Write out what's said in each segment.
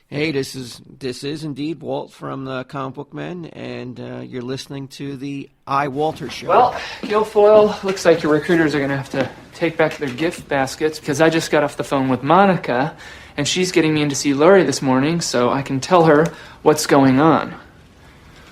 Hey, this is indeed Walt from the Comic Book Men, and you're listening to the iWalter show. Well, Guilfoyle, looks like your recruiters are going to have to take back their gift baskets because I just got off the phone with Monica, and she's getting me in to see Laurie this morning so I can tell her what's going on.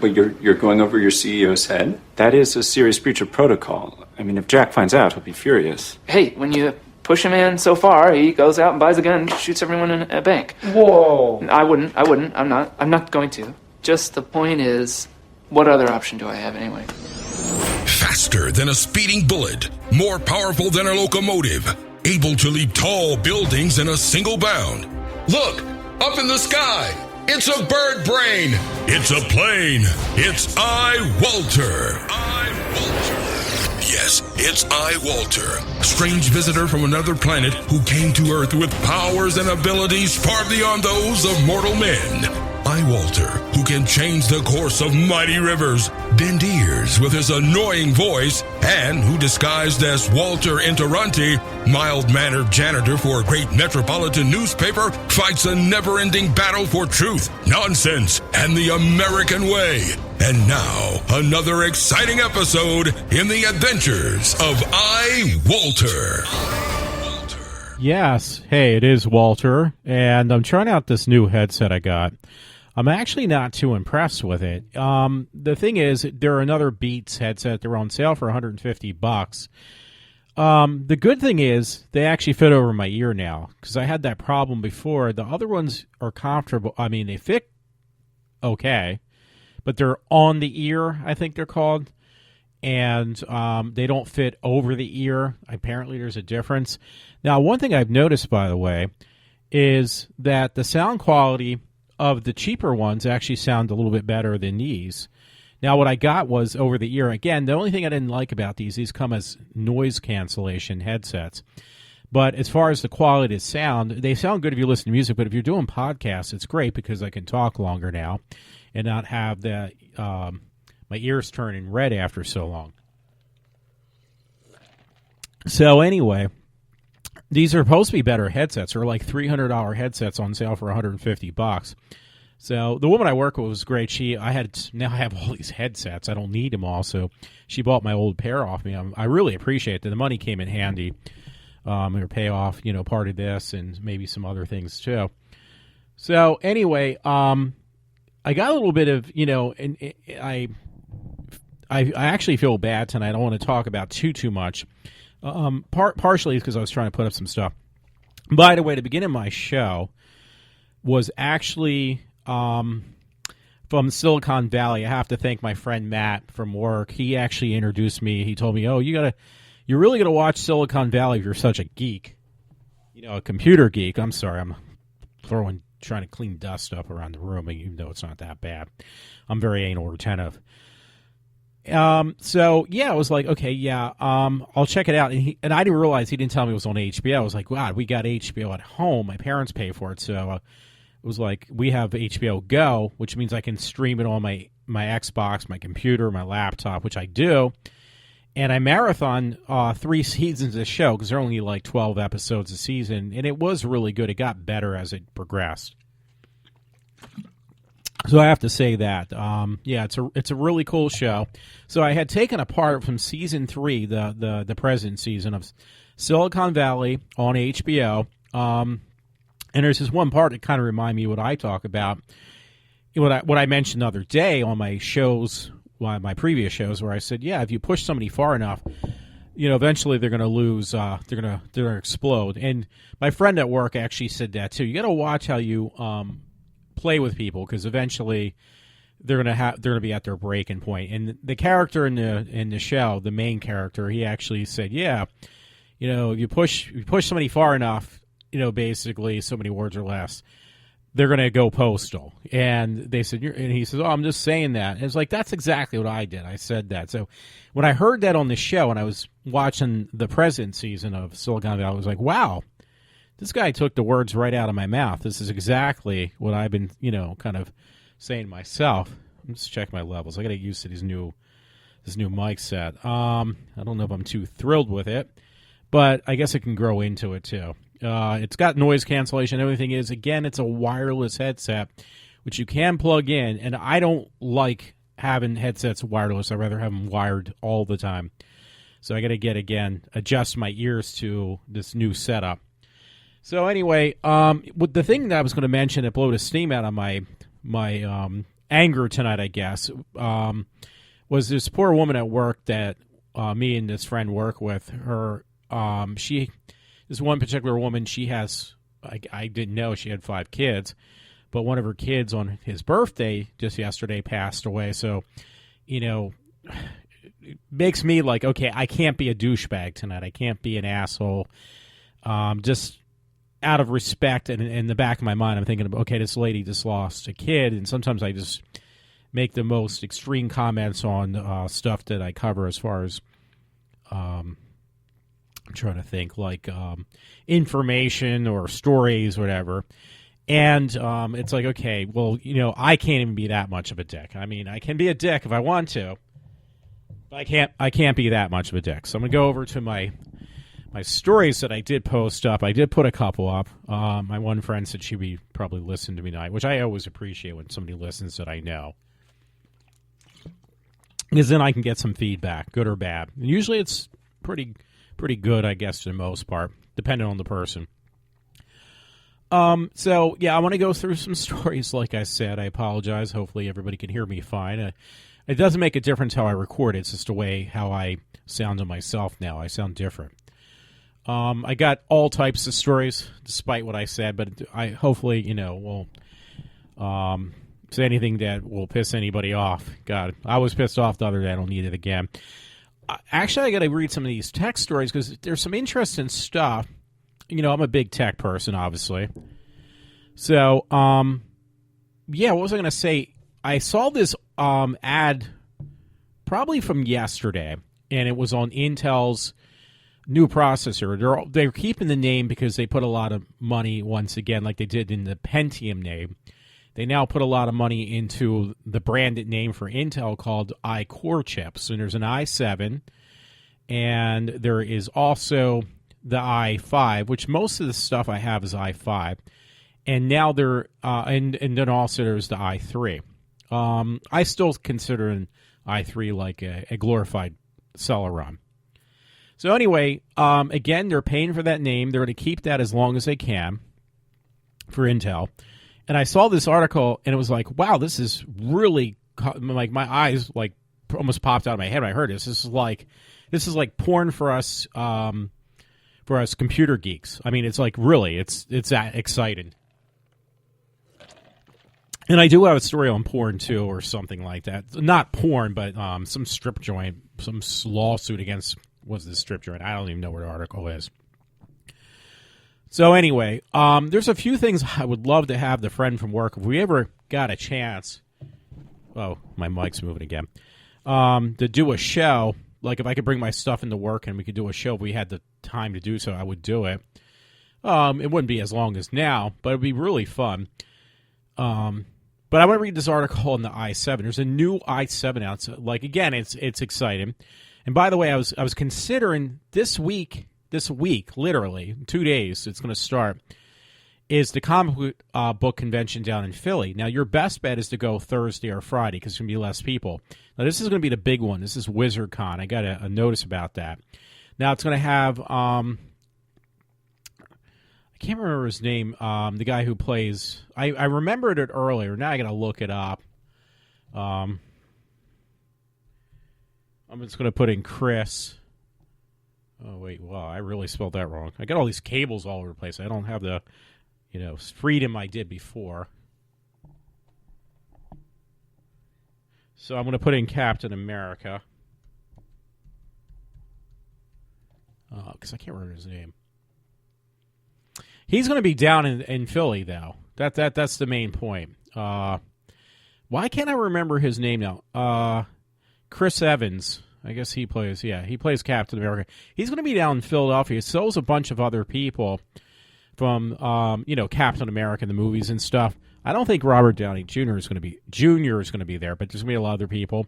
Wait, you're going over your CEO's head? That is a serious breach of protocol. I mean, if Jack finds out, he'll be furious. Hey, when you push a man so far, he goes out and buys a gun and shoots everyone in a bank. Whoa. I wouldn't. I'm not going to. Just the point is, what other option do I have anyway? Faster than a speeding bullet, more powerful than a locomotive, able to leap tall buildings in a single bound. Look, up in the sky. It's a bird brain. It's a plane. It's iWalter. Yes, it's iWalter, strange visitor from another planet who came to Earth with powers and abilities far beyond those of mortal men. iWalter, who can change the course of mighty rivers, bend ears with his annoying voice, and who disguised as Walter Interranti, mild-mannered janitor for a great metropolitan newspaper, fights a never-ending battle for truth, nonsense, and the American way. And now, another exciting episode in the adventures of iWalter. Yes, hey, it is Walter, and I'm trying out this new headset I got. I'm actually not too impressed with it. The thing is, they're another Beats headset. They're on sale for $150. The good thing is, they actually fit over my ear now, because I had that problem before. The other ones are comfortable. I mean, they fit okay, but they're on the ear, I think they're called, and they don't fit over the ear. Apparently, there's a difference. Now, one thing I've noticed, by the way, is that the sound quality of the cheaper ones actually sound a little bit better than these. Now, what I got was over the ear. Again, the only thing I didn't like about these come as noise cancellation headsets. But as far as the quality of sound, they sound good if you listen to music, but if you're doing podcasts, it's great because I can talk longer now and not have the my ears turning red after so long. So anyway, these are supposed to be better headsets. They're like $300 headsets on sale for $150. So the woman I work with was great. Now I have all these headsets. I don't need them all. So she bought my old pair off me. I really appreciate that. The money came in handy. Or pay off, part of this and maybe some other things too. So anyway, I got a little bit of, and I actually feel bad tonight. I don't want to talk about too much. Partially because I was trying to put up some stuff. By the way, the beginning of my show was actually from Silicon Valley. I have to thank my friend Matt from work. He actually introduced me. He told me, you're really going to watch Silicon Valley if you're such a geek. A computer geek. I'm sorry. I'm trying to clean dust up around the room, even though it's not that bad. I'm very anal retentive. So yeah, I was like, okay, yeah, I'll check it out. And I didn't realize he didn't tell me it was on HBO. I was like, wow, we got HBO at home. My parents pay for it. So it was like, we have HBO Go, which means I can stream it on my Xbox, my computer, my laptop, which I do. And I marathon 3 seasons of the show because there are only like 12 episodes a season. And it was really good. It got better as it progressed. So I have to say that, yeah, it's a really cool show. So I had taken apart from season 3, the present season of Silicon Valley on HBO, and there's this one part that kind of reminded me of what I talk about, what I mentioned the other day on my shows, my previous shows, where I said, yeah, if you push somebody far enough, eventually they're going to lose, they're going to explode. And my friend at work actually said that too. You got to watch how you play with people because eventually they're gonna be at their breaking point. And the character in the show, the main character, he actually said, yeah, if you push somebody far enough, basically so many words or less, they're gonna go postal. And they said, and he says, oh, I'm just saying that. And it's like, that's exactly what I did. I said that. So when I heard that on the show and I was watching the present season of Silicon Valley, I was like, wow. This guy took the words right out of my mouth. This is exactly what I've been, kind of saying myself. Let's check my levels. I got to get used to this new mic set. I don't know if I'm too thrilled with it, but I guess I can grow into it too. It's got noise cancellation. Everything is, again, it's a wireless headset, which you can plug in. And I don't like having headsets wireless. I'd rather have them wired all the time. So I got to adjust my ears to this new setup. So anyway, the thing that I was going to mention that blew the steam out of my anger tonight, I guess, was this poor woman at work that me and this friend work with. Her, this one particular woman, she has, I didn't know she had 5 kids, but one of her kids on his birthday just yesterday passed away. So, it makes me like, okay, I can't be a douchebag tonight. I can't be an asshole. Just out of respect, and in the back of my mind, I'm thinking, okay, this lady just lost a kid, and sometimes I just make the most extreme comments on stuff that I cover as far as, I'm trying to think, like information or stories, whatever. And it's like, okay, well, I can't even be that much of a dick. I mean, I can be a dick if I want to, but I can't be that much of a dick. So I'm going to go over to my stories that I did post up. I did put a couple up. My one friend said she would probably listen to me tonight, which I always appreciate when somebody listens that I know. Because then I can get some feedback, good or bad. And usually it's pretty good, I guess, for the most part, depending on the person. So, yeah, I want to go through some stories, like I said. I apologize. Hopefully everybody can hear me fine. It doesn't make a difference how I record it. It's just the way how I sound to myself now. I sound different. I got all types of stories, despite what I said, but I hopefully, will say anything that will piss anybody off. God, I was pissed off the other day. I don't need it again. Actually, I got to read some of these tech stories because there's some interesting stuff. I'm a big tech person, obviously. So, yeah, what was I going to say? I saw this ad probably from yesterday, and it was on Intel's new processor. They're keeping the name because they put a lot of money, once again, like they did in the Pentium name. They now put a lot of money into the branded name for Intel called iCore chips. And there's an i7, and there is also the i5, which most of the stuff I have is i5. And now and then also there's the i3. I still consider an i3 like a glorified Celeron. So anyway, again, they're paying for that name. They're going to keep that as long as they can for Intel. And I saw this article, and it was like, wow, this is really, like, my eyes, like, almost popped out of my head when I heard this. This is like porn for us computer geeks. I mean, it's like, really, it's that exciting. And I do have a story on porn, too, or something like that. Not porn, but some strip joint, some lawsuit against, what's this strip joint? I don't even know where the article is. So anyway, there's a few things I would love to have the friend from work, if we ever got a chance. Oh, my mic's moving again. To do a show, like if I could bring my stuff into work and we could do a show, if we had the time to do so, I would do it. It wouldn't be as long as now, but it'd be really fun. But I want to read this article on the i7. There's a new i7 out. So, like, again, it's exciting. And by the way, I was considering this week, literally, 2 days, it's going to start, is the comic book convention down in Philly. Now, your best bet is to go Thursday or Friday because there's going to be less people. Now, this is going to be the big one. This is WizardCon. I got a notice about that. Now, it's going to have, I can't remember his name, the guy who plays, I remembered it earlier. Now I got to look it up. I'm just going to put in Chris. Oh, wait, wow, I really spelled that wrong. I got all these cables all over the place. I don't have the, freedom I did before. So I'm going to put in Captain America. Because I can't remember his name. He's going to be down in Philly, though. That's the main point. Why can't I remember his name now? Chris Evans. I guess he plays Captain America. He's going to be down in Philadelphia. So is a bunch of other people from, Captain America, the movies and stuff. I don't think Robert Downey Jr. is going to be there, but there's going to be a lot of other people.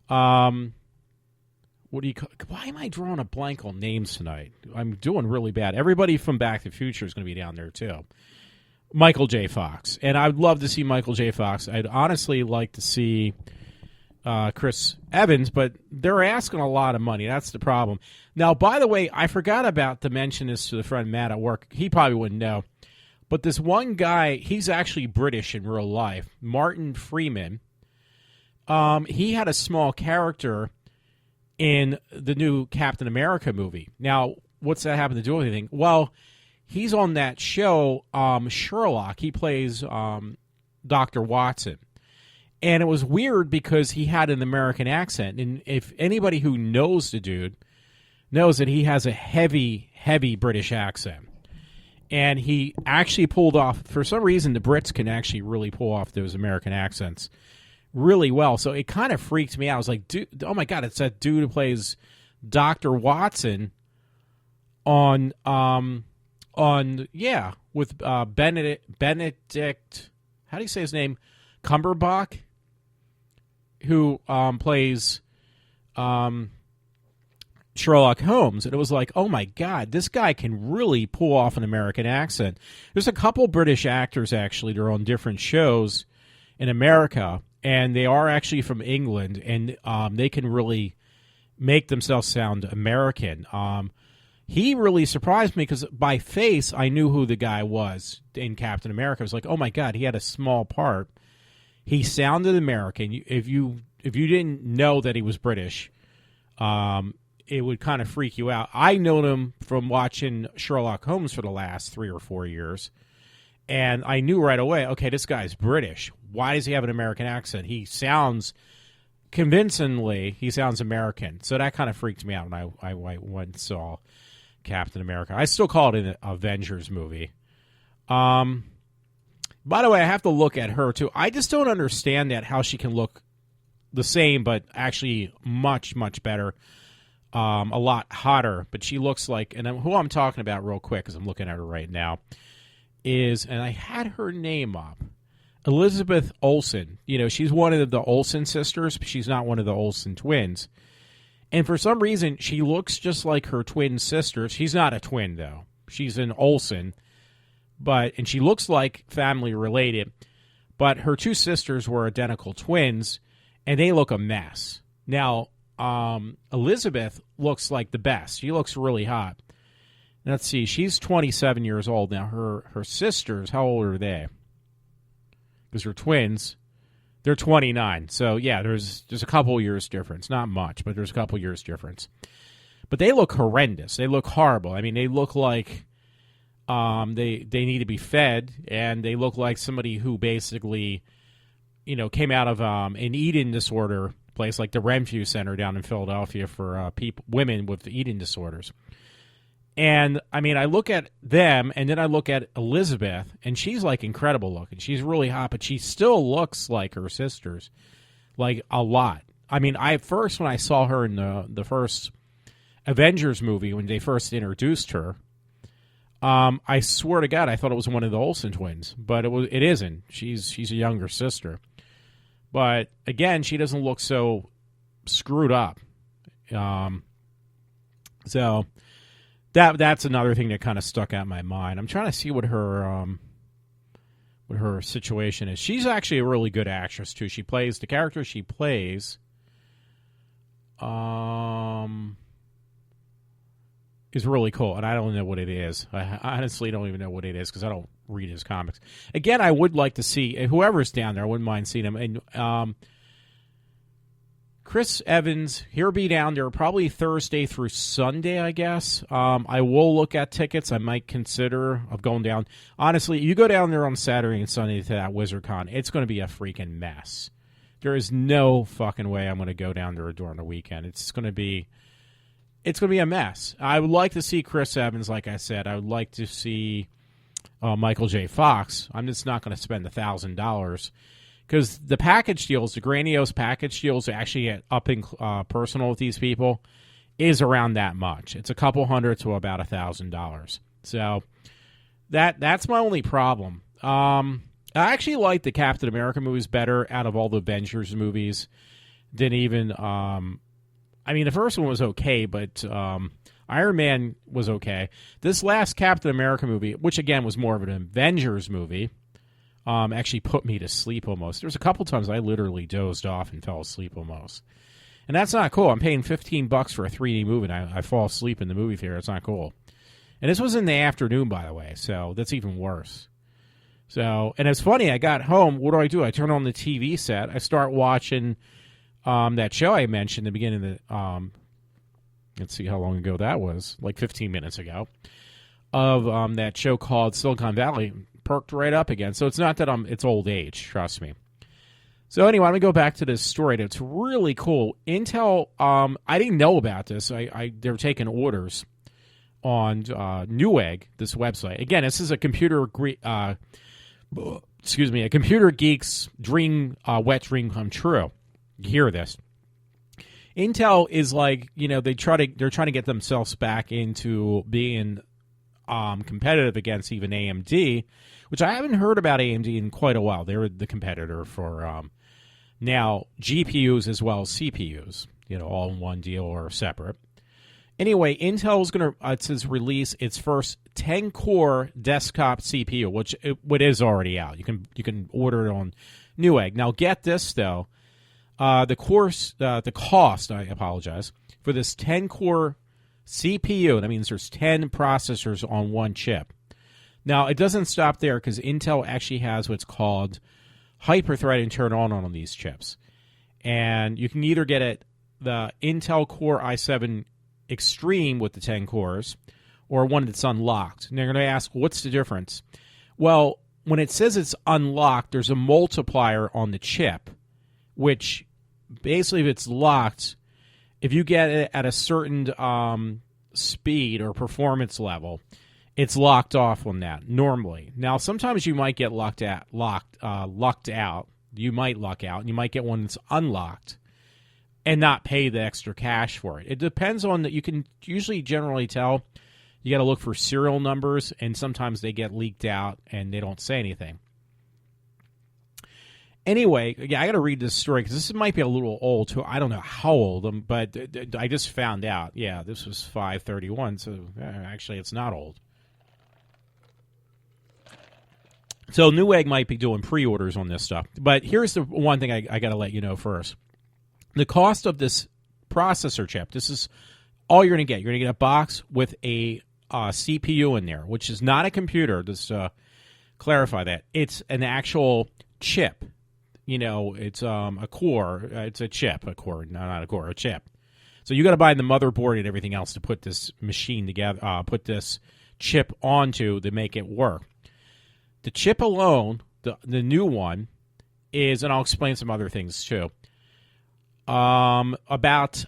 What what do you call, why am I drawing a blank on names tonight? I'm doing really bad. Everybody from Back to the Future is going to be down there too. Michael J. Fox. And I'd love to see Michael J. Fox. I'd honestly like to see Chris Evans, but they're asking a lot of money. That's the problem. Now, by the way, I forgot about to mention this to the friend Matt at work. He probably wouldn't know. But this one guy, he's actually British in real life, Martin Freeman. He had a small character in the new Captain America movie. Now, what's that happen to do with anything? Well, he's on that show, Sherlock. He plays Dr. Watson. And it was weird because he had an American accent. And if anybody who knows the dude knows that he has a heavy, heavy British accent. And he actually pulled off, for some reason, the Brits can actually really pull off those American accents really well. So it kind of freaked me out. I was like, dude, oh my God, it's that dude who plays Dr. Watson with Benedict, how do you say his name? Cumberbatch, who plays Sherlock Holmes. And it was like, oh my God, this guy can really pull off an American accent. There's a couple British actors, actually, that are on different shows in America, and they are actually from England, and they can really make themselves sound American. He really surprised me because by face, I knew who the guy was in Captain America. I was like, oh my God, he had a small part. He sounded American. If you didn't know that he was British, it would kind of freak you out. I known him from watching Sherlock Holmes for the last 3 or 4 years, and I knew right away, okay, this guy's British. Why does he have an American accent? He sounds, convincingly, he sounds American. So that kind of freaked me out when I went and saw Captain America. I still call it an Avengers movie. By the way, I have to look at her, too. I just don't understand that, how she can look the same, but actually much, much better. A lot hotter, but she looks like, and who I'm talking about real quick, because I'm looking at her right now, is, and I had her name up, Elizabeth Olsen. You know, she's one of the Olsen sisters, but she's not one of the Olsen twins. And for some reason, she looks just like her twin sister. She's not a twin, though. She's an Olsen, and she looks like family related, but her two sisters were identical twins, and they look a mess. Now, Elizabeth looks like the best. She looks really hot. Let's see. She's 27 years old now. Her sisters, how old are they? Because they're twins. They're 29. So yeah, there's a couple years difference. Not much, but there's a couple years difference. But they look horrendous. They look horrible. I mean, they look like they need to be fed, and they look like somebody who basically, came out of an eating disorder place like the Renfrew Center down in Philadelphia for women with eating disorders. And, I mean, I look at them, and then I look at Elizabeth, and she's, like, incredible looking. She's really hot, but she still looks like her sisters, like, a lot. I mean, when I saw her in the first Avengers movie, when they first introduced her, I swear to God, I thought it was one of the Olsen twins, but it isn't. She's a younger sister. But, again, she doesn't look so screwed up. So that's another thing that kind of stuck out in my mind. I'm trying to see what her situation is. She's actually a really good actress, too. She plays, the character she plays is really cool, and I don't know what it is. I honestly don't even know what it is because I don't read his comics. Again, I would like to see whoever's down there. I wouldn't mind seeing him. And Chris Evans, he'll be down there probably Thursday through Sunday, I guess. I will look at tickets. I might consider of going down. Honestly, you go down there on Saturday and Sunday to that WizardCon, it's going to be a freaking mess. There is no fucking way I'm going to go down there during the weekend. It's going to be a mess. I would like to see Chris Evans, like I said. I would like to see Michael J. Fox. I'm just not going to spend $1,000 because the package deals, the grandiose package deals, actually get up in personal with these people is around that much. It's a couple hundred to about $1,000. So that's my only problem. I actually like the Captain America movies better out of all the Avengers movies than even I mean, the first one was okay, but Iron Man was okay. This last Captain America movie, which again was more of an Avengers movie, actually put me to sleep almost. There's a couple times I literally dozed off and fell asleep almost. And that's not cool. I'm paying $15 for a 3D movie, and I fall asleep in the movie theater. It's not cool. And this was in the afternoon, by the way, so that's even worse. So, and it's funny, I got home, what do? I turn on the TV set, I start watching that show I mentioned at the beginning of the, let's see how long ago that was, like 15 minutes ago, of that show called Silicon Valley, perked right up again. So it's not that it's old age, trust me. So anyway, I'm going to go back to this story. It's really cool. Intel, I didn't know about this. They're taking orders on Newegg, this website. Again, this is a computer a computer geek's dream, wet dream come true. You hear this. Intel is like, they're trying to get themselves back into being competitive against even AMD, which I haven't heard about AMD in quite a while. They're the competitor for now GPUs as well as CPUs, all in one deal or separate. Anyway, Intel is going to release its first 10-core desktop CPU, which it is already out. You can order it on Newegg. Now, get this though, the cost. I apologize for this 10-core CPU. That means there's 10 processors on one chip. Now, it doesn't stop there because Intel actually has what's called hyper-threading turned on these chips, and you can either get it the Intel Core i7 Extreme with the 10 cores, or one that's unlocked. And they're going to ask, what's the difference? Well, when it says it's unlocked, there's a multiplier on the chip, which basically, if it's locked, if you get it at a certain speed or performance level, it's locked off on that normally. Now, sometimes you might get locked out. You might luck out, and you might get one that's unlocked and not pay the extra cash for it. It depends on that. You can usually generally tell. You got to look for serial numbers, and sometimes they get leaked out and they don't say anything. Anyway, yeah, I got to read this story because this might be a little old too. I don't know how old, but I just found out. Yeah, this was 5/31, so actually it's not old. So Newegg might be doing pre-orders on this stuff. But here's the one thing I got to let you know first. The cost of this processor chip, this is all you're going to get. You're going to get a box with a CPU in there, which is not a computer. Just clarify that. It's an actual chip. It's a core. It's a chip. A core. No, not a core. A chip. So you got to buy the motherboard and everything else to put this machine together, put this chip onto to make it work. The chip alone, the new one, is, and I'll explain some other things too, about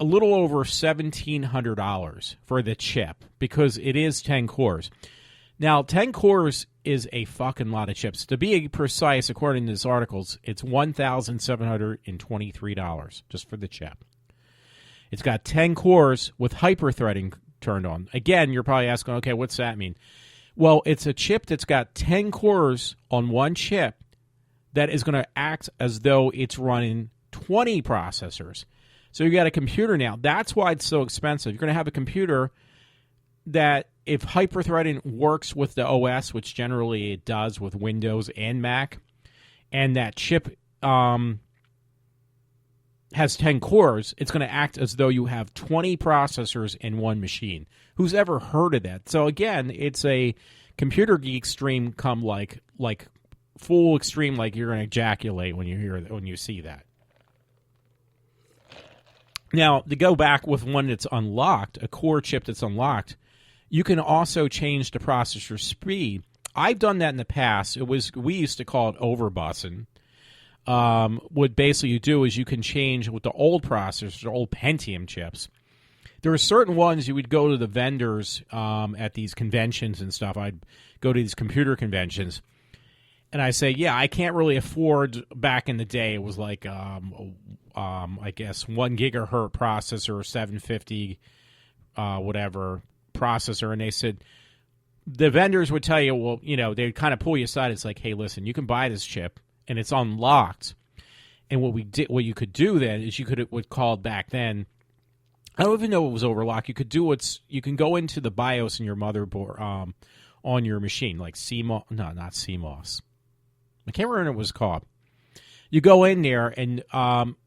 a little over $1,700 for the chip because it is 10 cores. Now, 10 cores is a fucking lot of chips. To be precise, according to this article, it's $1,723 just for the chip. It's got 10 cores with hyper-threading turned on. Again, you're probably asking, okay, what's that mean? Well, it's a chip that's got 10 cores on one chip that is going to act as though it's running 20 processors. So you got a computer now. That's why it's so expensive. You're going to have a computer that, if hyper-threading works with the OS, which generally it does with Windows and Mac, and that chip has 10 cores, it's going to act as though you have 20 processors in one machine. Who's ever heard of that? So again, it's a computer geek stream come like full extreme, like you're going to ejaculate when you see that. Now, to go back with one that's unlocked, a core chip that's unlocked, you can also change the processor speed. I've done that in the past. We used to call it overbussing. What basically you do is you can change with the old processors, the old Pentium chips. There are certain ones you would go to the vendors at these conventions and stuff. I'd go to these computer conventions, and I say, yeah, I can't really afford. Back in the day, it was like I guess 1 gigahertz processor, 750 whatever processor, and they said the vendors would tell you, well, they'd kind of pull you aside. It's like, hey, listen, you can buy this chip, and it's unlocked. And what you could do then is you could, what called back then, I don't even know it was overclock. You could do you can go into the BIOS in your motherboard on your machine, like CMOS. No, not CMOS. I can't remember what it was called. You go in there, and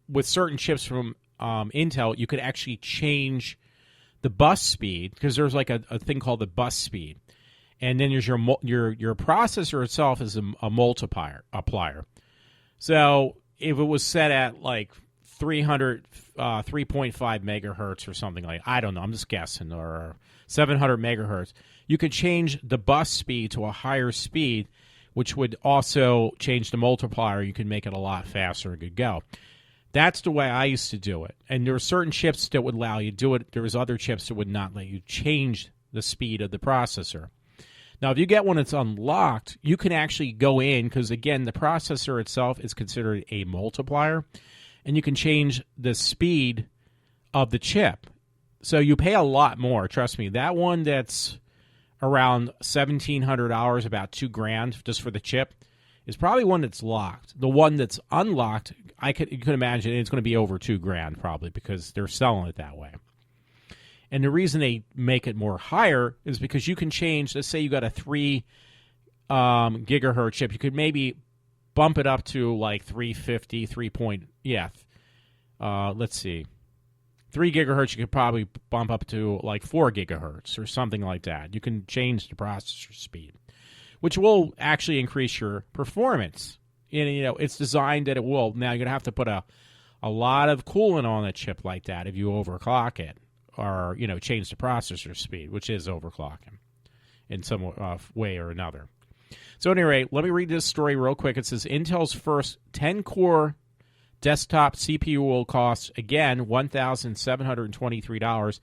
with certain chips from Intel, you could actually change the bus speed, because there's like a thing called the bus speed, and then there's your processor itself is a multiplier. So if it was set at like 3.5 megahertz or something like, I don't know, I'm just guessing, or 700 megahertz, you could change the bus speed to a higher speed, which would also change the multiplier. You could make it a lot faster and could go. That's the way I used to do it. And there were certain chips that would allow you to do it. There was other chips that would not let you change the speed of the processor. Now, if you get one that's unlocked, you can actually go in, because, again, the processor itself is considered a multiplier, and you can change the speed of the chip. So you pay a lot more. Trust me, that one that's around $1,700, about $2,000 just for the chip, is probably one that's locked. The one that's unlocked, you could imagine it's going to be over $2,000 probably, because they're selling it that way. And the reason they make it more higher is because you can change. Let's say you got a 3 gigahertz chip, you could maybe bump it up to like 350, let's see. 3 gigahertz, you could probably bump up to like 4 gigahertz or something like that. You can change the processor speed, which will actually increase your performance. And, it's designed that it will. Now, you're going to have to put a lot of coolant on a chip like that if you overclock it, or, change the processor speed, which is overclocking in some way or another. So, at any rate, let me read this story real quick. It says, Intel's first 10-core desktop CPU will cost, again, $1,723.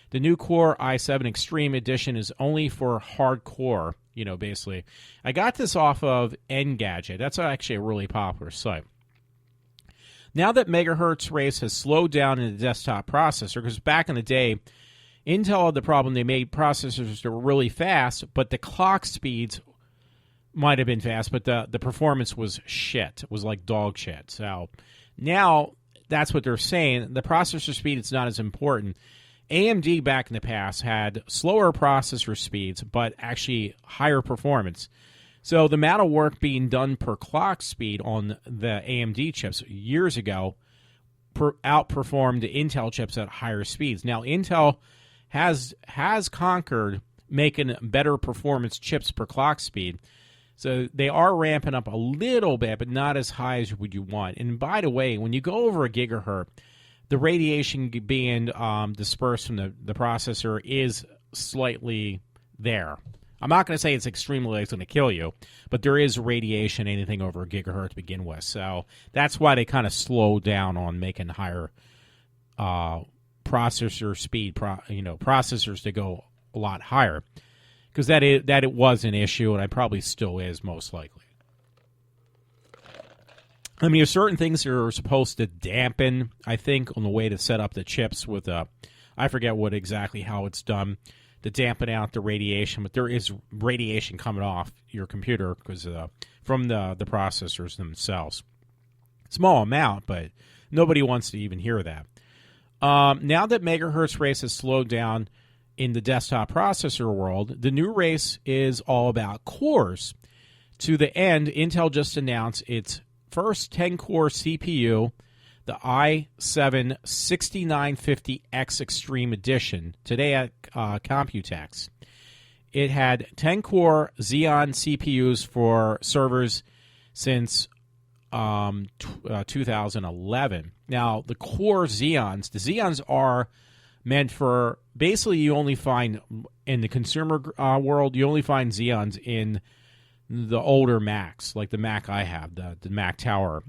The new Core i7 Extreme Edition is only for hardcore, basically. I got this off of Engadget. That's actually a really popular site. Now that megahertz race has slowed down in the desktop processor, because back in the day, Intel had the problem, they made processors that were really fast, but the clock speeds might have been fast, but the performance was shit. It was like dog shit. So now that's what they're saying. The processor speed is not as important. AMD back in the past had slower processor speeds, but actually higher performance. So the amount of work being done per clock speed on the AMD chips years ago outperformed the Intel chips at higher speeds. Now, Intel has conquered making better performance chips per clock speed. So they are ramping up a little bit, but not as high as would you want. And by the way, when you go over a gigahertz, the radiation being dispersed from the processor is slightly there. I'm not going to say it's extremely, it's going to kill you, but there is radiation, anything over a gigahertz to begin with. So that's why they kind of slowed down on making higher processor speed, processors to go a lot higher. Because it was an issue, and it probably still is, most likely. I mean, there's certain things that are supposed to dampen, I think, on the way to set up the chips with I forget how it's done, to dampen out the radiation, but there is radiation coming off your computer because from the processors themselves. Small amount, but nobody wants to even hear that. Now that megahertz race has slowed down in the desktop processor world, the new race is all about cores. To the end, Intel just announced its first 10-core CPU, the i7 6950X Extreme Edition, today at Computex. It had 10-core Xeon CPUs for servers since 2011. Now, the core Xeons, the Xeons are meant for, basically you only find, in the consumer world, you only find Xeons in the older Macs, like the Mac I have, the Mac Tower.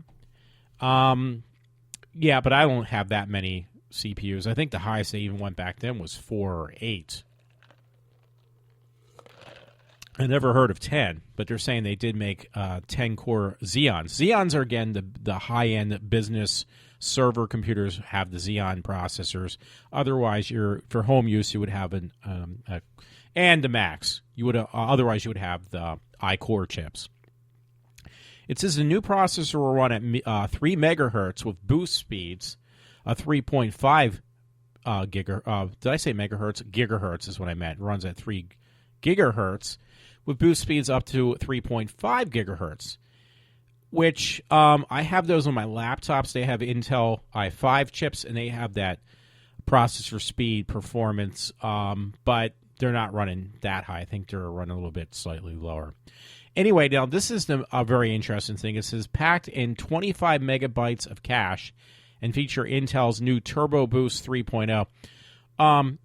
Yeah, but I don't have that many CPUs. I think the highest they even went back then was 4 or 8. I never heard of 10, but they're saying they did make 10-core Xeons. Xeons are, again, the high-end business server computers have the Xeon processors. Otherwise, for home use, you would have and the Macs. Otherwise, you would have the iCore chips. It says the new processor will run at 3 megahertz with boost speeds of 3.5 did I say megahertz? Gigahertz is what I meant. It runs at 3 gigahertz with boost speeds up to 3.5 gigahertz, which I have those on my laptops. They have Intel i5 chips, and they have that processor speed performance, but they're not running that high. I think they're running a little bit slightly lower. Anyway, now this is a very interesting thing. It says packed in 25 megabytes of cache and feature Intel's new Turbo Boost 3.0.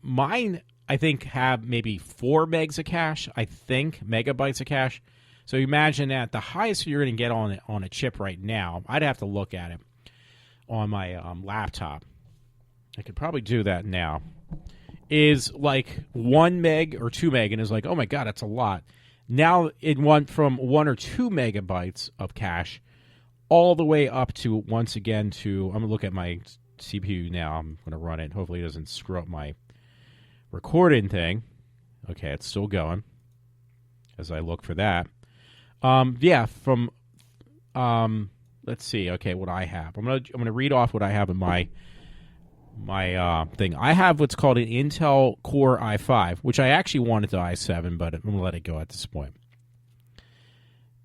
Mine, I think, have maybe 4 megs of cache, megabytes of cache. So imagine that. The highest you're going to get on a chip right now, I'd have to look at it on my laptop. I could probably do that now, is like 1 meg or 2 meg, and is like, oh my God, that's a lot. Now it went from 1 or 2 megabytes of cache all the way up to, once again, I'm going to look at my CPU now. I'm going to run it. Hopefully it doesn't screw up my recording thing. Okay, it's still going as I look for that. Let's see. Okay, what I have. I'm gonna read off what I have in my thing. I have what's called an Intel Core i5, which I actually wanted the i7, but I'm going to let it go at this point.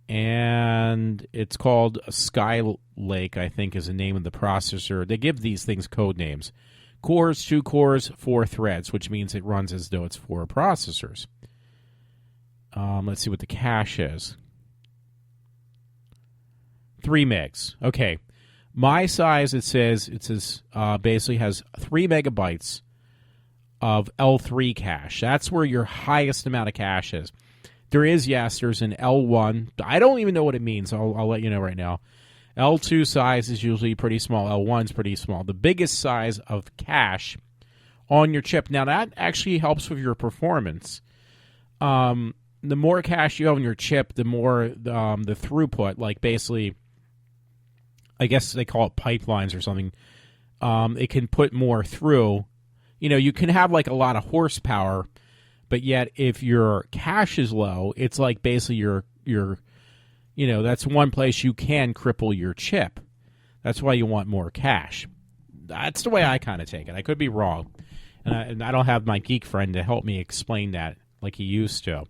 And it's called Skylake, I think, is the name of the processor. They give these things code names. Cores, 2 cores, 4 threads, which means it runs as though it's 4 processors. Let's see what the cache is. 3 megs. Okay. My size, it says basically has 3 megabytes of L3 cache. That's where your highest amount of cache is. There's an L1. I don't even know what it means. I'll let you know right now. L2 size is usually pretty small. L1's pretty small. The biggest size of cache on your chip. Now, that actually helps with your performance. The more cache you have on your chip, the more the throughput, like basically, I guess they call it pipelines or something. It can put more through. You can have like a lot of horsepower, but yet if your cache is low, it's like basically your that's one place you can cripple your chip. That's why you want more cache. That's the way I kind of take it. I could be wrong, and I don't have my geek friend to help me explain that like he used to.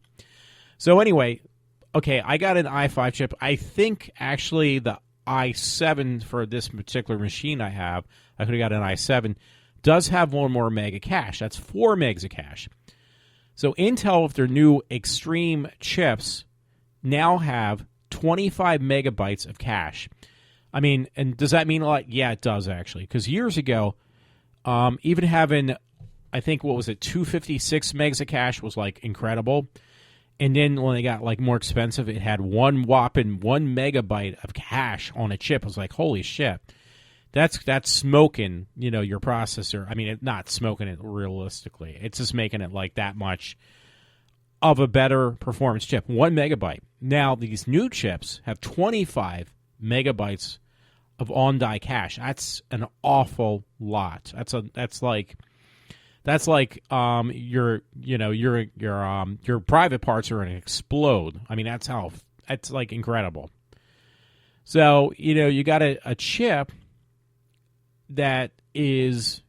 So anyway, okay, I got an i5 chip. I think actually the i7 for this particular machine I could have got an i7, does have 1 more meg of cache. That's 4 megs of cache. So Intel, with their new Extreme chips, now have 25 megabytes of cache. I mean, and does that mean a lot? Yeah, it does, actually. Because years ago, even having, I think, 256 megs of cache was, like, incredible. And then when they got like more expensive, it had 1 megabyte of cache on a chip. I was like, holy shit, that's smoking, your processor. I mean, it's not smoking it realistically. It's just making it like that much of a better performance chip. 1 megabyte. Now these new chips have 25 megabytes of on-die cache. That's an awful lot. That's like your private parts are going to explode. I mean, that's like incredible. So, you got a chip that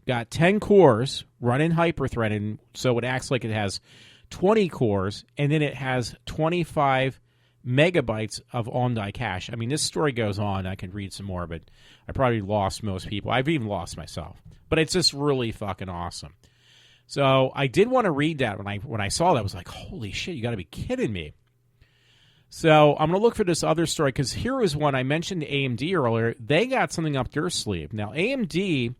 got 10 cores running hyper-threaded, so it acts like it has 20 cores, and then it has 25 megabytes of on-die cache. I mean, this story goes on. I can read some more, but I probably lost most people. I've even lost myself. But it's just really fucking awesome. So I did want to read that when I saw that. I was like, holy shit, you got to be kidding me. So I'm going to look for this other story, because here was one I mentioned AMD earlier. They got something up their sleeve. Now, AMD,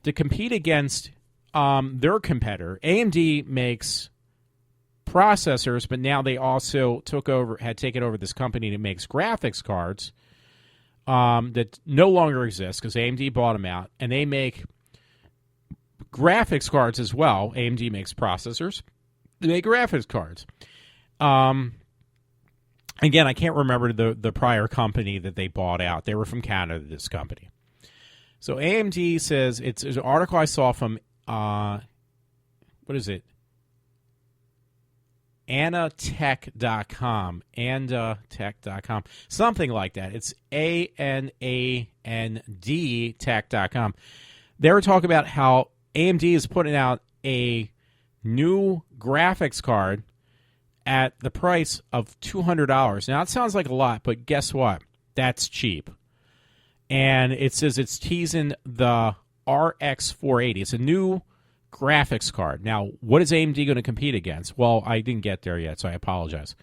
to compete against their competitor, AMD makes processors, but now they also had taken over this company that makes graphics cards that no longer exist because AMD bought them out, and they make graphics cards as well. AMD makes processors. They make graphics cards. Again, I can't remember the prior company that they bought out. They were from Canada, this company. So AMD says, it's an article I saw from, what is it? Anatech.com. Anatech.com. Something like that. It's ANAND tech.com. They were talking about how AMD is putting out a new graphics card at the price of $200. Now, it sounds like a lot, but guess what? That's cheap. And it says it's teasing the RX 480. It's a new graphics card. Now, what is AMD going to compete against? Well, I didn't get there yet, so I apologize.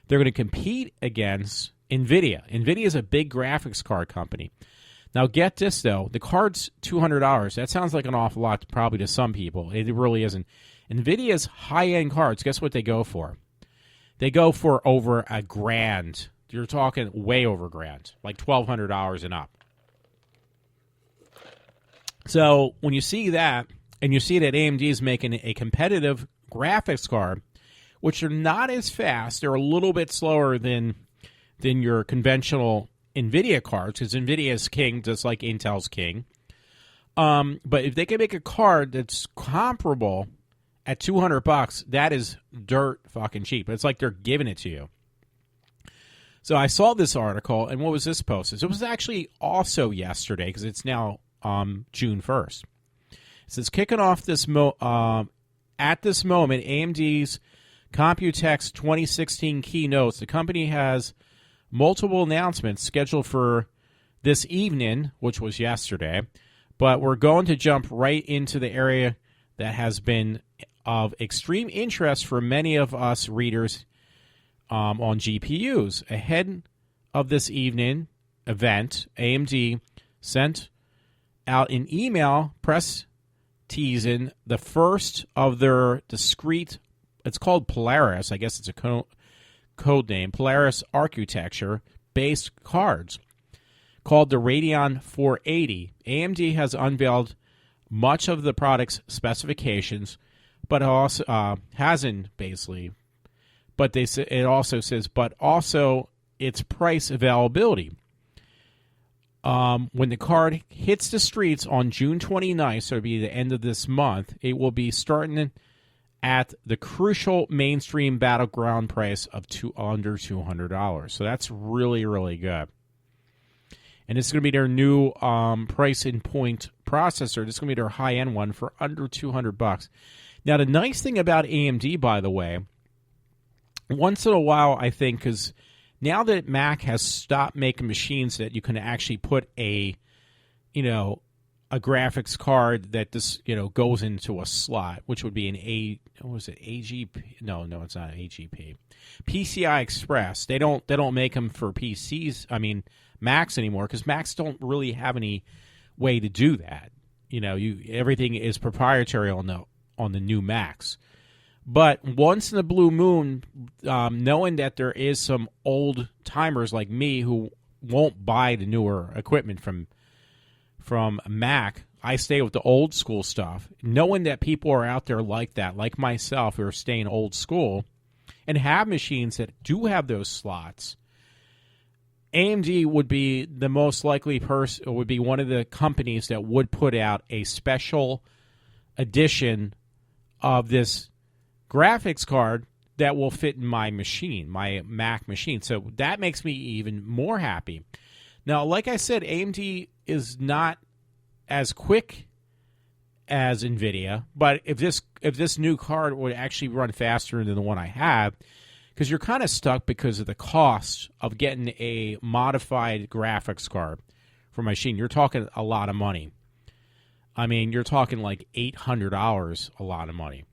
They're going to compete against NVIDIA. NVIDIA is a big graphics card company. Now, get this, though. The card's $200. That sounds like an awful lot probably to some people. It really isn't. NVIDIA's high-end cards, guess what they go for? They go for over $1,000. You're talking way over $1,000, like $1,200 and up. So when you see that, and you see that AMD is making a competitive graphics card, which are not as fast, they're a little bit slower than your conventional NVIDIA cards, because NVIDIA is king, just like Intel's king. But if they can make a card that's comparable at $200, that is dirt fucking cheap. It's like they're giving it to you. So I saw this article, and what was this posted? It was actually also yesterday, because it's now June 1st. It says, kicking off this at this moment, AMD's Computex 2016 keynotes. The company has multiple announcements scheduled for this evening, which was yesterday, but we're going to jump right into the area that has been of extreme interest for many of us readers on GPUs. Ahead of this evening event, AMD sent out an email press teasing the first of their discrete, it's called Polaris, I guess it's a code name, Polaris architecture-based cards called the Radeon 480. AMD has unveiled much of the product's specifications, but also hasn't basically. But it also says, but also its price availability. When the card hits the streets on June 29th, so it'll be the end of this month, it will be starting at the crucial mainstream battleground price of under $200. So that's really, really good. And it's going to be their new price in point processor. This is going to be their high-end one for under $200. Now, the nice thing about AMD, by the way, once in a while, I think, because now that Mac has stopped making machines that you can actually put a graphics card that goes into a slot, which would be an AGP? No, it's not an AGP. PCI Express. They don't make them for PCs. I mean Macs anymore, because Macs don't really have any way to do that. Everything is proprietary on the new Macs. But once in a blue moon, knowing that there is some old timers like me who won't buy the newer equipment from Mac, I stay with the old school stuff. Knowing that people are out there like that, like myself, who are staying old school and have machines that do have those slots, AMD would be the most likely person, would be one of the companies that would put out a special edition of this graphics card that will fit in my machine, my Mac machine. So that makes me even more happy. Now, like I said, AMD is not as quick as NVIDIA, but if this new card would actually run faster than the one I have, because you're kind of stuck because of the cost of getting a modified graphics card for my machine. You're talking a lot of money. I mean, you're talking like $800, a lot of money.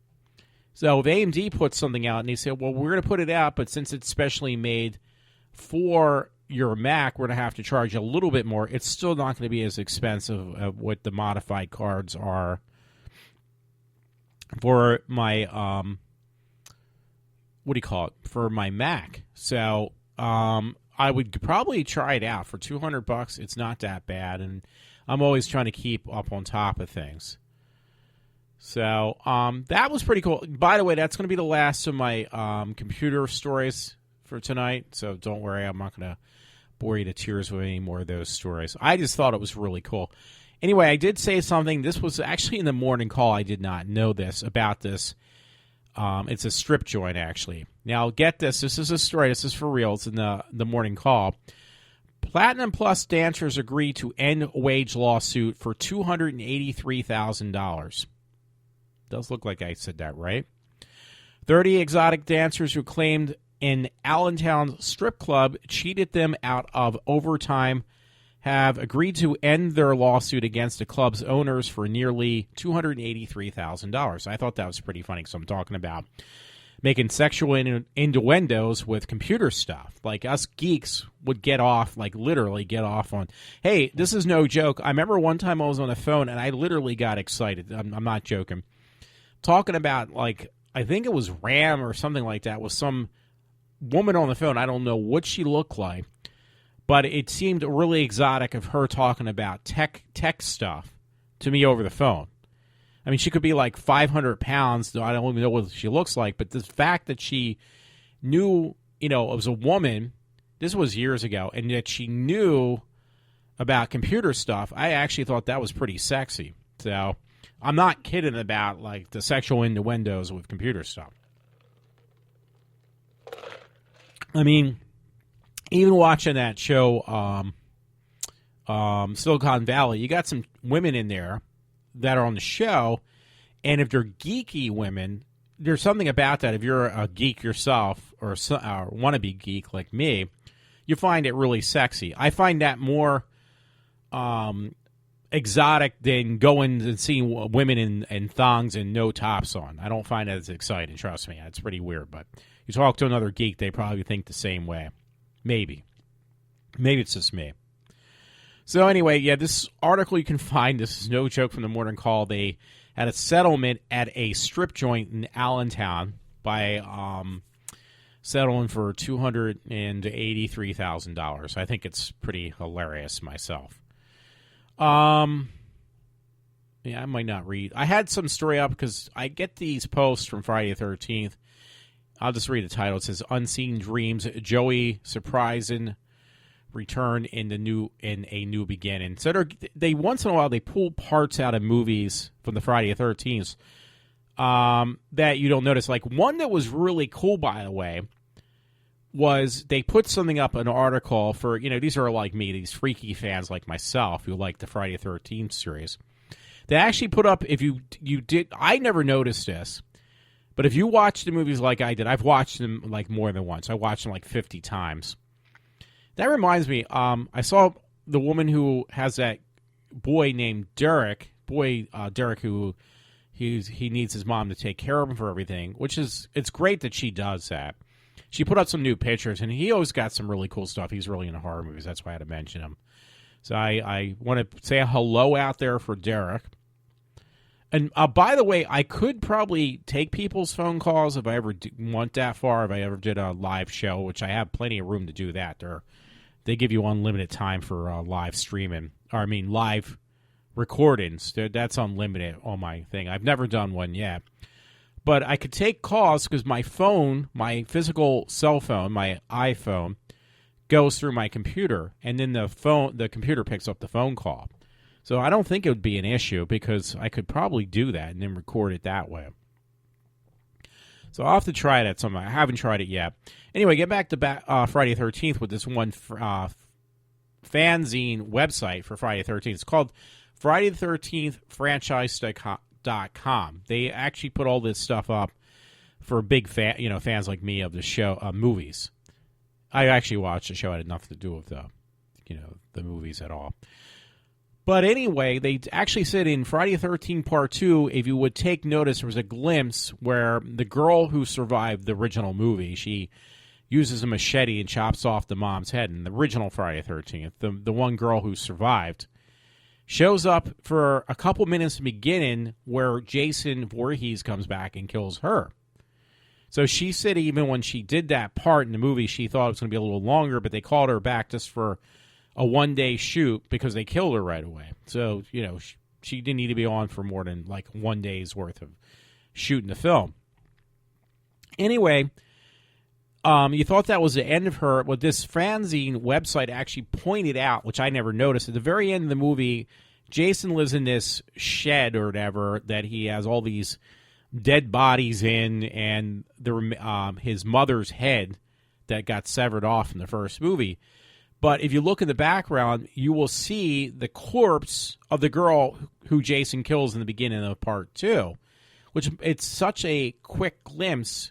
So if AMD puts something out and they say, well, we're going to put it out, but since it's specially made for your Mac, we're going to have to charge a little bit more, it's still not going to be as expensive of what the modified cards are for my, for my Mac. So I would probably try it out for $200. It's not that bad, and I'm always trying to keep up on top of things. So that was pretty cool. By the way, that's going to be the last of my computer stories for tonight. So don't worry, I'm not going to bore you to tears with any more of those stories. I just thought it was really cool. Anyway, I did say something. This was actually in the morning call. I did not know this about this. It's a strip joint, actually. Now, get this. This is a story. This is for real. It's in the morning call. Platinum Plus dancers agree to end wage lawsuit for $283,000. does look like I said that right. 30 exotic dancers who claimed an Allentown strip club cheated them out of overtime have agreed to end their lawsuit against the club's owners for nearly $283,000. I thought that was pretty funny, because I'm talking about making sexual innuendos with computer stuff. Like, us geeks would get off, like literally get off on, hey, this is no joke. I remember one time I was on the phone and I literally got excited. I'm not joking. Talking about, like, I think it was Ram or something like that, with some woman on the phone. I don't know what she looked like, but it seemed really exotic of her talking about tech stuff to me over the phone. I mean, she could be like 500 pounds. I don't even know what she looks like, but the fact that she knew, it was a woman, this was years ago, and that she knew about computer stuff, I actually thought that was pretty sexy. So I'm not kidding about, like, the sexual innuendos with computer stuff. I mean, even watching that show, Silicon Valley, you got some women in there that are on the show, and if they're geeky women, there's something about that. If you're a geek yourself, or want to be geek like me, you find it really sexy. I find that more exotic than going and seeing women in thongs and no tops on. I don't find that as exciting, trust me. It's pretty weird, but you talk to another geek, they probably think the same way. Maybe it's just me. So anyway, yeah, this article you can find, this is no joke, from the Morning Call. They had a settlement at a strip joint in Allentown by settling for $283,000. I think it's pretty hilarious myself. Yeah, I might not read. I had some story up because I get these posts from Friday the 13th. I'll just read the title. It says, Unseen Dreams, Joey surprising return in a new beginning. So they once in a while they pull parts out of movies from the Friday the 13th that you don't notice. Like, one that was really cool, by the way, was they put something up, an article for, these are like me, these freaky fans like myself who like the Friday the 13th series. They actually put up, if you did, I never noticed this, but if you watch the movies like I did, I've watched them like more than once. I watched them like 50 times. That reminds me, I saw the woman who has that boy named Derek, who he needs his mom to take care of him for everything, which is, it's great that she does that. She put up some new pictures, and he always got some really cool stuff. He's really into horror movies. That's why I had to mention him. So I want to say a hello out there for Derek. And by the way, I could probably take people's phone calls if I ever went that far, if I ever did a live show, which I have plenty of room to do that. They give you unlimited time for live streaming, live recordings. That's unlimited on my thing. I've never done one yet. But I could take calls because my phone, my physical cell phone, my iPhone, goes through my computer, and then the computer picks up the phone call. So I don't think it would be an issue because I could probably do that and then record it that way. So I'll have to try it at some. I haven't tried it yet. Anyway, get back to Friday the 13th with this one fanzine website for Friday the 13th. It's called Friday the 13th franchise.com. They actually put all this stuff up for big fans like me of the show, movies. I actually watched the show. It had nothing to do with the movies at all. But anyway, they actually said in Friday the 13th Part 2, if you would take notice, there was a glimpse where the girl who survived the original movie, she uses a machete and chops off the mom's head. In the original Friday the 13th, the one girl who survived shows up for a couple minutes in the beginning where Jason Voorhees comes back and kills her. So she said even when she did that part in the movie, she thought it was going to be a little longer, but they called her back just for a one-day shoot because they killed her right away. So, she didn't need to be on for more than like 1 day's worth of shooting the film. Anyway, you thought that was the end of her. What this fanzine website actually pointed out, which I never noticed, at the very end of the movie, Jason lives in this shed or whatever that he has all these dead bodies in, and his mother's head that got severed off in the first movie. But if you look in the background, you will see the corpse of the girl who Jason kills in the beginning of Part 2, which it's such a quick glimpse.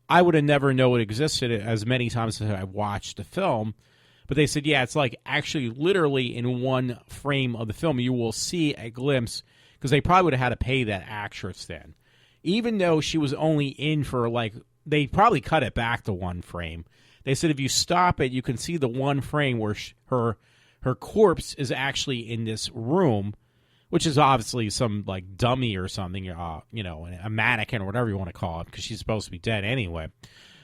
I would have never known it existed as many times as I watched the film. But they said, yeah, it's like actually literally in one frame of the film, you will see a glimpse, because they probably would have had to pay that actress then. Even though she was only in for they probably cut it back to one frame. They said if you stop it, you can see the one frame where her corpse is actually in this room, which is obviously some dummy or something, a mannequin or whatever you want to call it, because she's supposed to be dead anyway.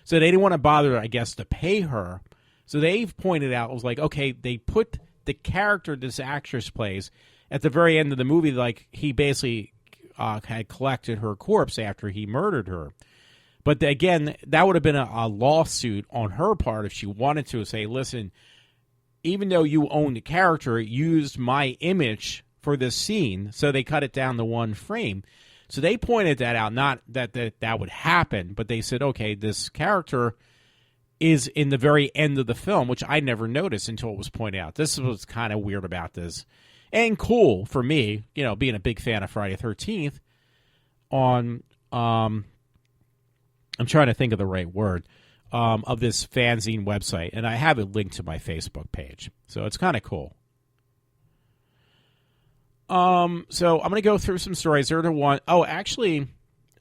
So they didn't want to bother, I guess, to pay her. So they've pointed out, it was like, okay, they put the character this actress plays at the very end of the movie, like he basically had collected her corpse after he murdered her. But again, that would have been a lawsuit on her part if she wanted to say, listen, even though you own the character, it used my image for this scene, so they cut it down to one frame. So they pointed that out, not that would happen, but they said, okay, this character is in the very end of the film, which I never noticed until it was pointed out. This was kind of weird about this. And cool for me, being a big fan of Friday the 13th, I'm trying to think of the right word, of this fanzine website, and I have it linked to my Facebook page. So it's kind of cool. So I'm going to go through some stories. They're the one. Oh, actually,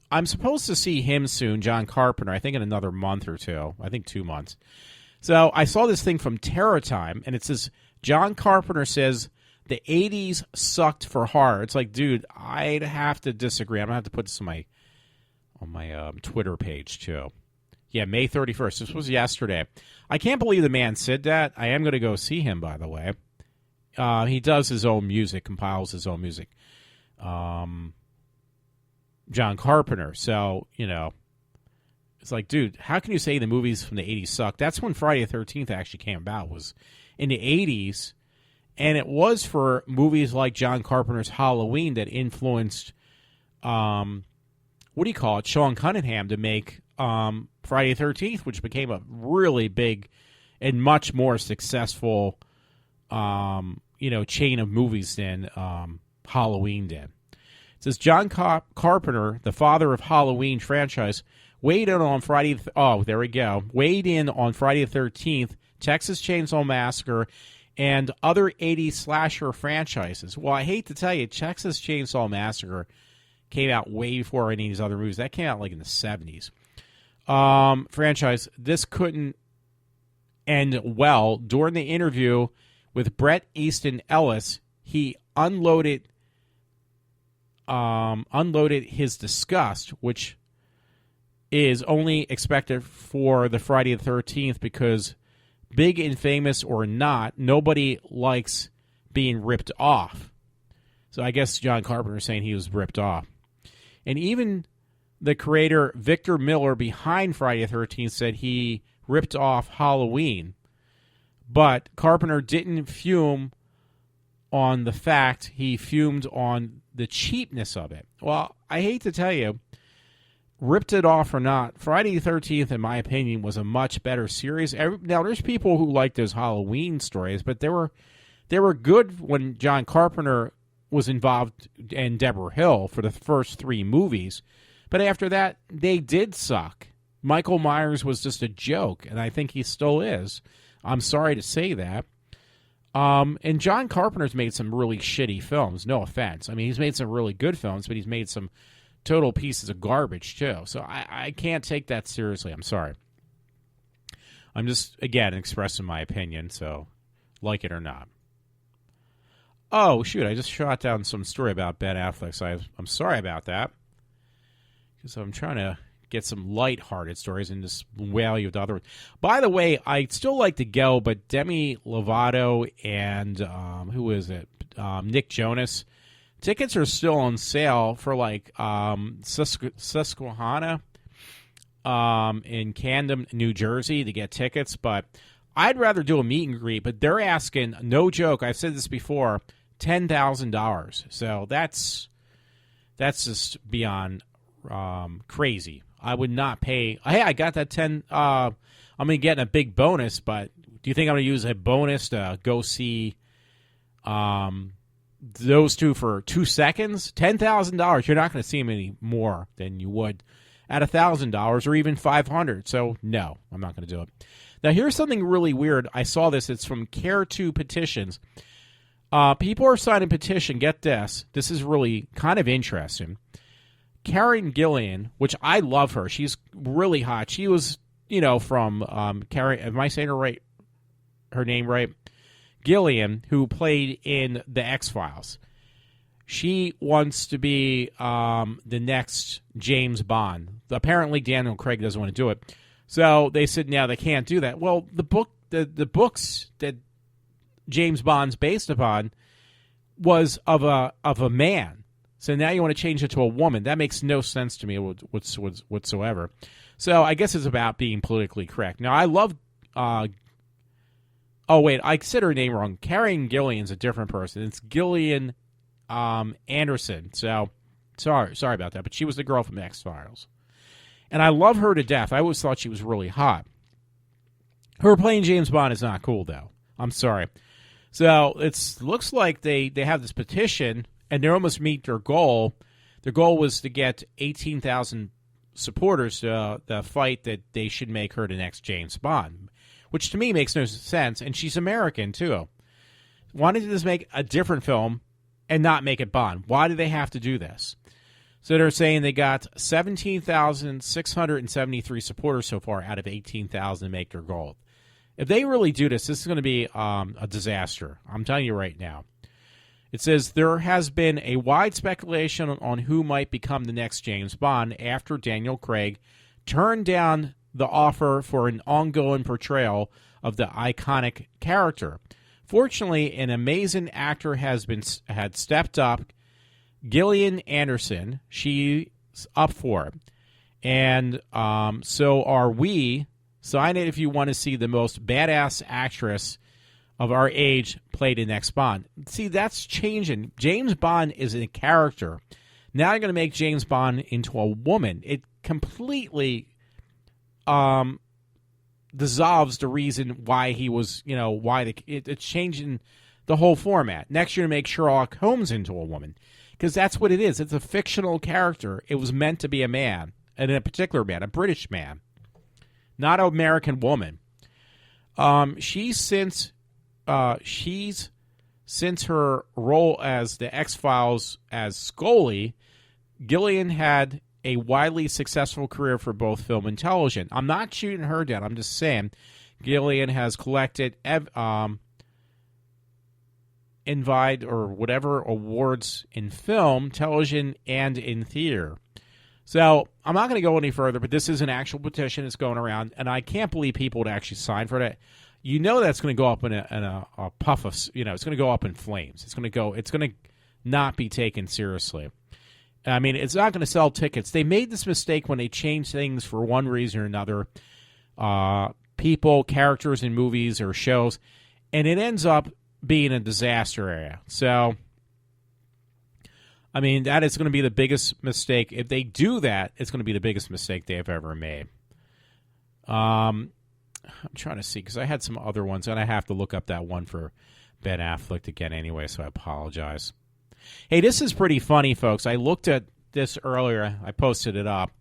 I'm supposed to see him soon, John Carpenter, I think in another month or two. I think 2 months. So I saw this thing from Terror Time, and it says, John Carpenter says the 80s sucked for horror. It's like, dude, I'd have to disagree. I'm going to have to put this on my Twitter page, too. Yeah, May 31st. This was yesterday. I can't believe the man said that. I am going to go see him, by the way. He does his own music, compiles his own music. John Carpenter. So, it's like, dude, how can you say the movies from the 80s suck? That's when Friday the 13th actually came about, was in the 80s. And it was for movies like John Carpenter's Halloween that influenced, Sean Cunningham to make Friday the 13th, which became a really big and much more successful, chain of movies than Halloween did. It says John Carpenter, the father of Halloween franchise, weighed in on Friday the 13th, Texas Chainsaw Massacre, and other 80s slasher franchises. Well, I hate to tell you, Texas Chainsaw Massacre came out way before any of these other movies. That came out in the 70s. Franchise, this couldn't end well. During the interview with Bret Easton Ellis, he unloaded his disgust, which is only expected for the Friday the 13th because, big and famous or not, nobody likes being ripped off. So I guess John Carpenter is saying he was ripped off. And even the creator, Victor Miller, behind Friday the 13th, said he ripped off Halloween. But Carpenter didn't fume on the fact, he fumed on the cheapness of it. Well, I hate to tell you, ripped it off or not, Friday the 13th, in my opinion, was a much better series. Now, there's people who like those Halloween stories, but they were good when John Carpenter was involved and Deborah Hill for the first 3 movies. But after that, they did suck. Michael Myers was just a joke, and I think he still is. I'm sorry to say that. And John Carpenter's made some really shitty films, no offense. I mean, he's made some really good films, but he's made some total pieces of garbage, too. So I can't take that seriously. I'm sorry. I'm just, again, expressing my opinion, so like it or not. Oh, shoot, I just shot down some story about Ben Affleck, so I'm sorry about that. Because I'm trying to get some light-hearted stories and just whale you with the other ones. By the way, I still like to go, but Demi Lovato and, who is it? Nick Jonas. Tickets are still on sale for, Susquehanna in Camden, New Jersey to get tickets, but I'd rather do a meet and greet, but they're asking, no joke, I've said this before, $10,000. So that's just beyond crazy. I would not pay. Hey, I got that 10. I'm going to get a big bonus, but do you think I'm going to use a bonus to go see those two for 2 seconds, $10,000. You're not going to see them any more than you would at $1,000 or even $500. So no, I'm not going to do it. Now here's something really weird. I saw this. It's from Care2 Petitions. People are signing petition. Get this. This is really kind of interesting. Karen Gillian, which I love her. She's really hot. She was, from Karen. Am I saying her name right? Gillian, who played in The X-Files. She wants to be the next James Bond. Apparently, Daniel Craig doesn't want to do it. So they said, now they can't do that. Well, the books that James Bond's based upon was of a man. So now you want to change it to a woman. That makes no sense to me whatsoever. So I guess it's about being politically correct. Now, I love... I said her name wrong. Karen Gillian's a different person. It's Gillian Anderson. So, sorry about that. But she was the girl from X-Files. And I love her to death. I always thought she was really hot. Her playing James Bond is not cool, though. I'm sorry. So, it looks like they have this petition, and they almost meet their goal. Their goal was to get 18,000 supporters to the fight that they should make her the next James Bond, which to me makes no sense, and she's American, too. Why didn't they just make a different film and not make it Bond? Why do they have to do this? So they're saying they got 17,673 supporters so far out of 18,000 to make their goal. If they really do this is going to be a disaster. I'm telling you right now. It says, there has been a wide speculation on who might become the next James Bond after Daniel Craig turned down the offer for an ongoing portrayal of the iconic character. Fortunately, an amazing actor had stepped up, Gillian Anderson. She's up for it. And so are we. Sign it if you want to see the most badass actress of our age play the next Bond. See, that's changing. James Bond is a character. Now you're going to make James Bond into a woman. It completely dissolves the reason why he was, it's changing the whole format. Next year to make Sherlock Holmes into a woman, because that's what it is. It's a fictional character. It was meant to be a man, and a particular man, a British man, not an American woman. She's since her role as the X-Files as Scully, Gillian had a widely successful career for both film and television. I'm not shooting her down. I'm just saying Gillian has collected invite or whatever awards in film, television, and in theater. So I'm not going to go any further, but this is an actual petition that's going around, and I can't believe people would actually sign for that. You know that's going to go up in a puff of, it's going to go up in flames. It's going to not be taken seriously. I mean, it's not going to sell tickets. They made this mistake when they changed things for one reason or another. People, characters in movies or shows, and it ends up being a disaster area. So, I mean, that is going to be the biggest mistake. If they do that, it's going to be the biggest mistake they have ever made. I'm trying to see, because I had some other ones, and I have to look up that one for Ben Affleck again anyway, so I apologize. Hey, this is pretty funny, folks. I looked at this earlier. I posted it up.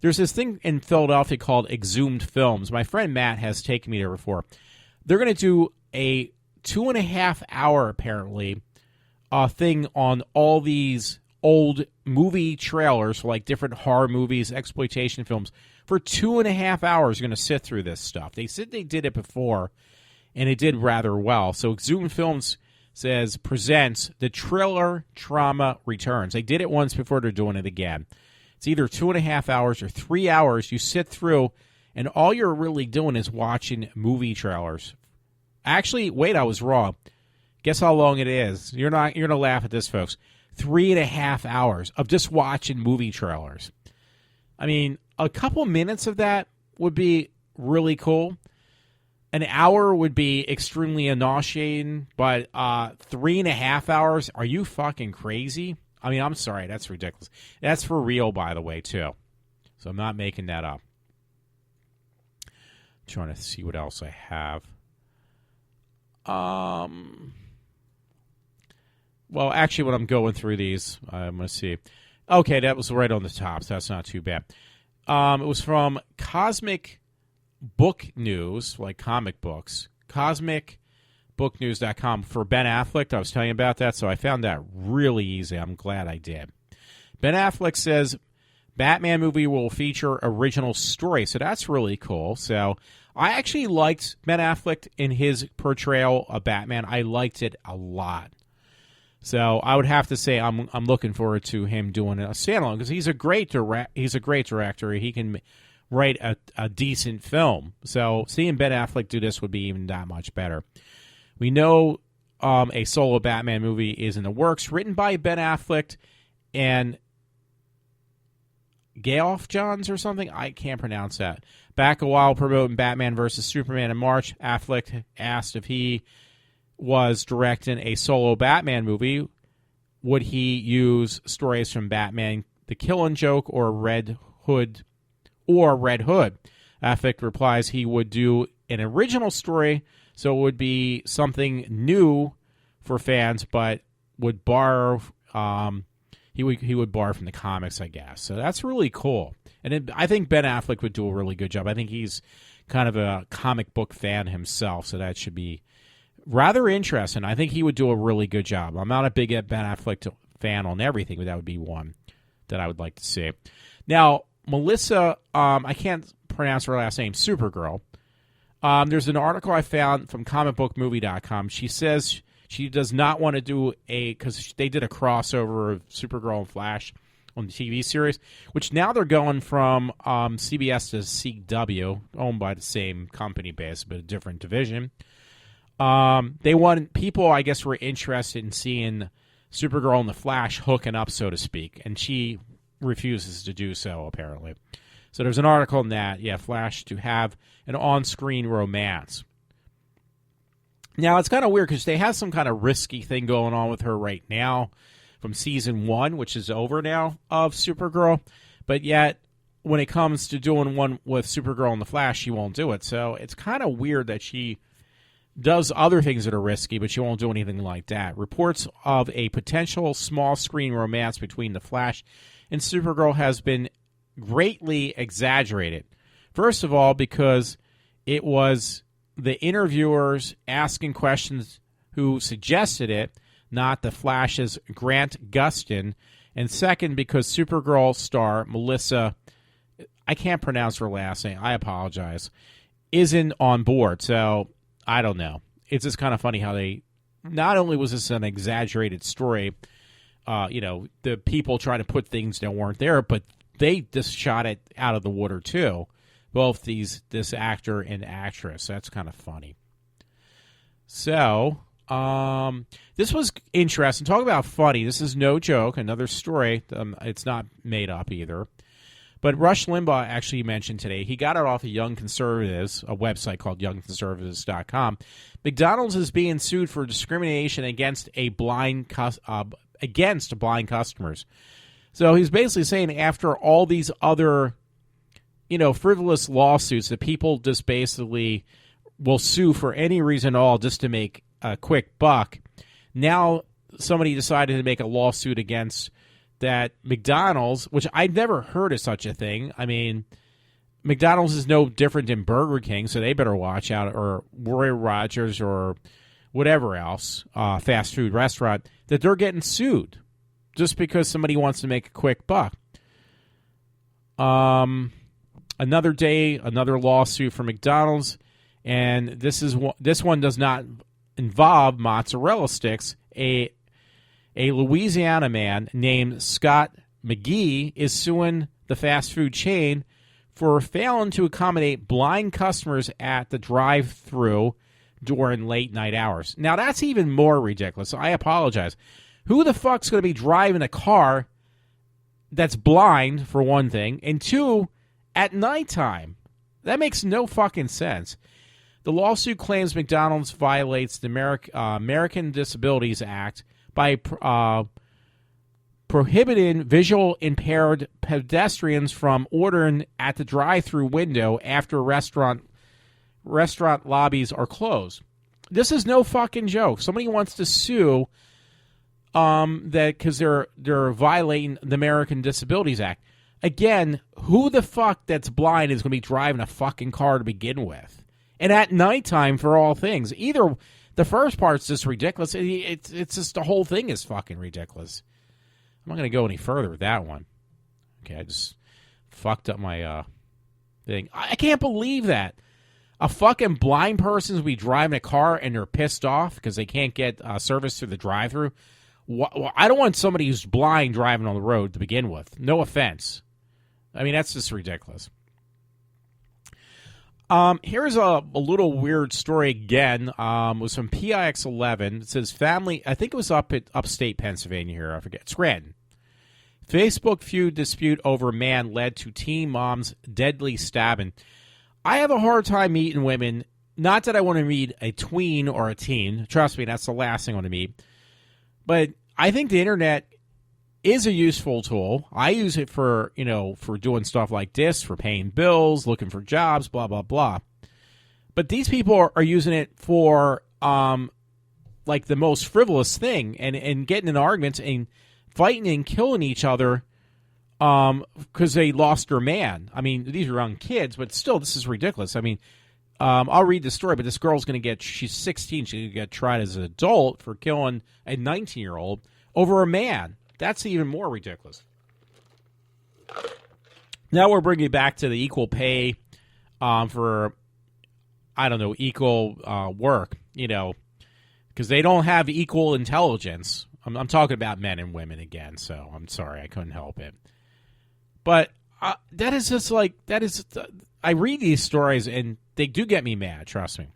There's this thing in Philadelphia called Exhumed Films. My friend Matt has taken me there before. They're going to do a 2.5-hour, apparently, thing on all these old movie trailers for like different horror movies, exploitation films. For 2.5 hours, you're going to sit through this stuff. They said they did it before, and it did rather well. So Exhumed Films presents The Trailer Trauma Returns. They did it once before, they're doing it again. It's either 2.5 hours or 3 hours. You sit through, and all you're really doing is watching movie trailers. Actually, wait, I was wrong. Guess how long it is? You're going to laugh at this, folks. 3.5 hours of just watching movie trailers. I mean, a couple minutes of that would be really cool. An hour would be extremely nauseating, but 3.5 hours? Are you fucking crazy? I mean, I'm sorry, that's ridiculous. That's for real, by the way, too. So I'm not making that up. I'm trying to see what else I have. well, actually, when I'm going through these, I'm going to see. Okay, that was right on the top, so that's not too bad. It was from Cosmic Book News, like comic books, cosmicbooknews.com for Ben Affleck. I was telling you about that, so I found that really easy. I'm glad I did. Ben Affleck says Batman movie will feature original story, so that's really cool. So I actually liked Ben Affleck in his portrayal of Batman. I liked it a lot. So I would have to say I'm looking forward to him doing a standalone because he's a great director. He can write a decent film. So seeing Ben Affleck do this would be even that much better. We know a solo Batman movie is in the works, written by Ben Affleck and Geoff Johns or something. I can't pronounce that. Back a while promoting Batman vs. Superman in March, Affleck asked if he was directing a solo Batman movie, would he use stories from Batman, The Killing Joke, or Red Hood? Affleck replies he would do an original story, so it would be something new for fans, but would borrow. He would borrow from the comics, I guess. So that's really cool, and I think Ben Affleck would do a really good job. I think he's kind of a comic book fan himself, so that should be rather interesting. I think he would do a really good job. I'm not a big Ben Affleck fan on everything, but that would be one that I would like to see. Now, Melissa, I can't pronounce her last name, Supergirl. There's an article I found from comicbookmovie.com. She says she does not want to do because they did a crossover of Supergirl and Flash on the TV series, which now they're going from CBS to CW, owned by the same company base, but a different division. People, I guess, were interested in seeing Supergirl and the Flash hooking up, so to speak, and she refuses to do so, apparently. So there's an article in that, Flash to have an on-screen romance. Now, it's kind of weird because they have some kind of risky thing going on with her right now from season 1, which is over now, of Supergirl, but yet when it comes to doing one with Supergirl and the Flash, she won't do it. So it's kind of weird that she does other things that are risky, but she won't do anything like that. Reports of a potential small-screen romance between the Flash and Supergirl has been greatly exaggerated. First of all, because it was the interviewers asking questions who suggested it, not the Flash's Grant Gustin. And second, because Supergirl star Melissa, I can't pronounce her last name, I apologize, isn't on board. So I don't know. It's just kind of funny how they, not only was this an exaggerated story, the people trying to put things that weren't there, but they just shot it out of the water too. Both this actor and actress. That's kind of funny. So, this was interesting. Talk about funny. This is no joke. Another story. It's not made up either. But Rush Limbaugh actually mentioned today, he got it off of Young Conservatives, a website called youngconservatives.com. McDonald's is being sued for discrimination against blind customers. So he's basically saying after all these other, frivolous lawsuits that people just basically will sue for any reason at all just to make a quick buck, now somebody decided to make a lawsuit against that McDonald's, which I'd never heard of such a thing. I mean, McDonald's is no different than Burger King, so they better watch out, or Roy Rogers or whatever else, fast food restaurant, that they're getting sued just because somebody wants to make a quick buck. Another day, another lawsuit for McDonald's, and this one does not involve mozzarella sticks. A Louisiana man named Scott McGee is suing the fast food chain for failing to accommodate blind customers at the drive-thru during late-night hours. Now, that's even more ridiculous, so I apologize. Who the fuck's going to be driving a car that's blind, for one thing, and two, at nighttime? That makes no fucking sense. The lawsuit claims McDonald's violates the American Disabilities Act by prohibiting visual impaired pedestrians from ordering at the drive-thru window after restaurant lobbies are closed. This is no fucking joke. Somebody wants to sue that because they're violating the American Disabilities Act. Again, who the fuck that's blind is going to be driving a fucking car to begin with? And at nighttime, for all things. Either the first part's just ridiculous. It's just the whole thing is fucking ridiculous. I'm not going to go any further with that one. Okay, I just fucked up my thing. I can't believe that. A fucking blind person's will be driving a car and they're pissed off because they can't get service through the drive-thru. I don't want somebody who's blind driving on the road to begin with. No offense. I mean, that's just ridiculous. Here's a little weird story again. It was from PIX11. It says family, I think it was up at upstate Pennsylvania here. I forget. Scranton. Facebook feud dispute over man led to teen mom's deadly stabbing. I have a hard time meeting women. Not that I want to meet a tween or a teen. Trust me, that's the last thing I want to meet. But I think the internet is a useful tool. I use it for doing stuff like this, for paying bills, looking for jobs, blah, blah, blah. But these people are using it for like the most frivolous thing and getting in arguments and fighting and killing each other because they lost their man. I mean, these are young kids, but still, this is ridiculous. I mean, I'll read the story, but this girl's going to get, she's 16, she's going to get tried as an adult for killing a 19-year-old over a man. That's even more ridiculous. Now we're bringing it back to the equal pay for, I don't know, equal work, because they don't have equal intelligence. I'm talking about men and women again, so I'm sorry, I couldn't help it. But that is just like, I read these stories and they do get me mad, trust me.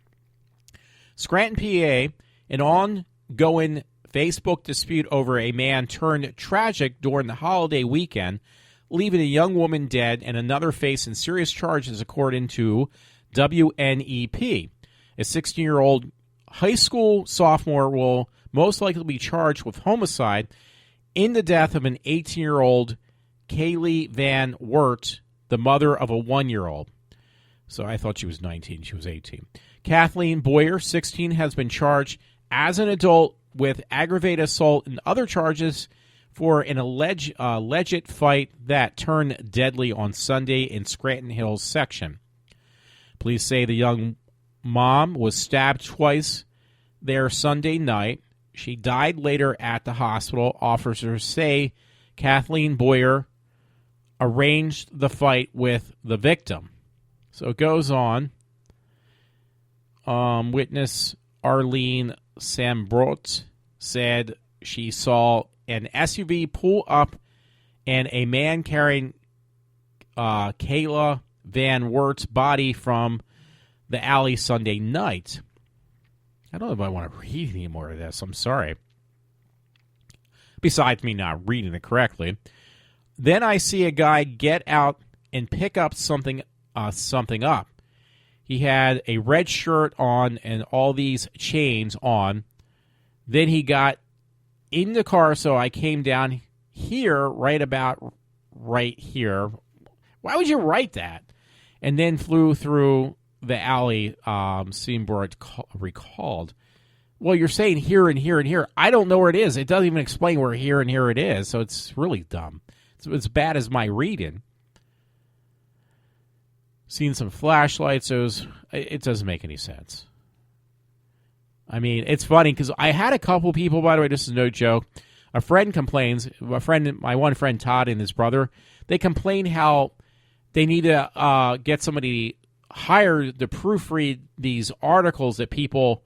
Scranton, PA, an ongoing Facebook dispute over a man turned tragic during the holiday weekend, leaving a young woman dead and another facing serious charges, according to WNEP. A 16-year-old high school sophomore will most likely be charged with homicide in the death of an 18-year-old Kaylee Van Wert, the mother of a 1-year-old. So I thought she was 19. She was 18. Kathleen Boyer, 16, has been charged as an adult with aggravated assault and other charges for an alleged fight that turned deadly on Sunday in Scranton Hills section. Police say the young mom was stabbed twice there Sunday night. She died later at the hospital. Officers say Kathleen Boyer arranged the fight with the victim. So it goes on. Witness Arlene Sambrot said she saw an SUV pull up and a man carrying Kayla Van Wert's body from the alley Sunday night. I don't know if I want to read any more of this. I'm sorry. Besides me not reading it correctly. Then I see a guy get out and pick up something up. He had a red shirt on and all these chains on. Then he got in the car, so I came down here, right here. Why would you write that? And then flew through the alley, Seaboard recalled. Well, you're saying here and here and here. I don't know where it is. It doesn't even explain where here and here it is, so it's really dumb. It's as bad as my reading. Seen some flashlights. It doesn't make any sense. I mean, it's funny because I had a couple people, by the way, this is no joke. A friend complains, my one friend Todd and his brother, they complain how they need to get somebody hired to proofread these articles that people,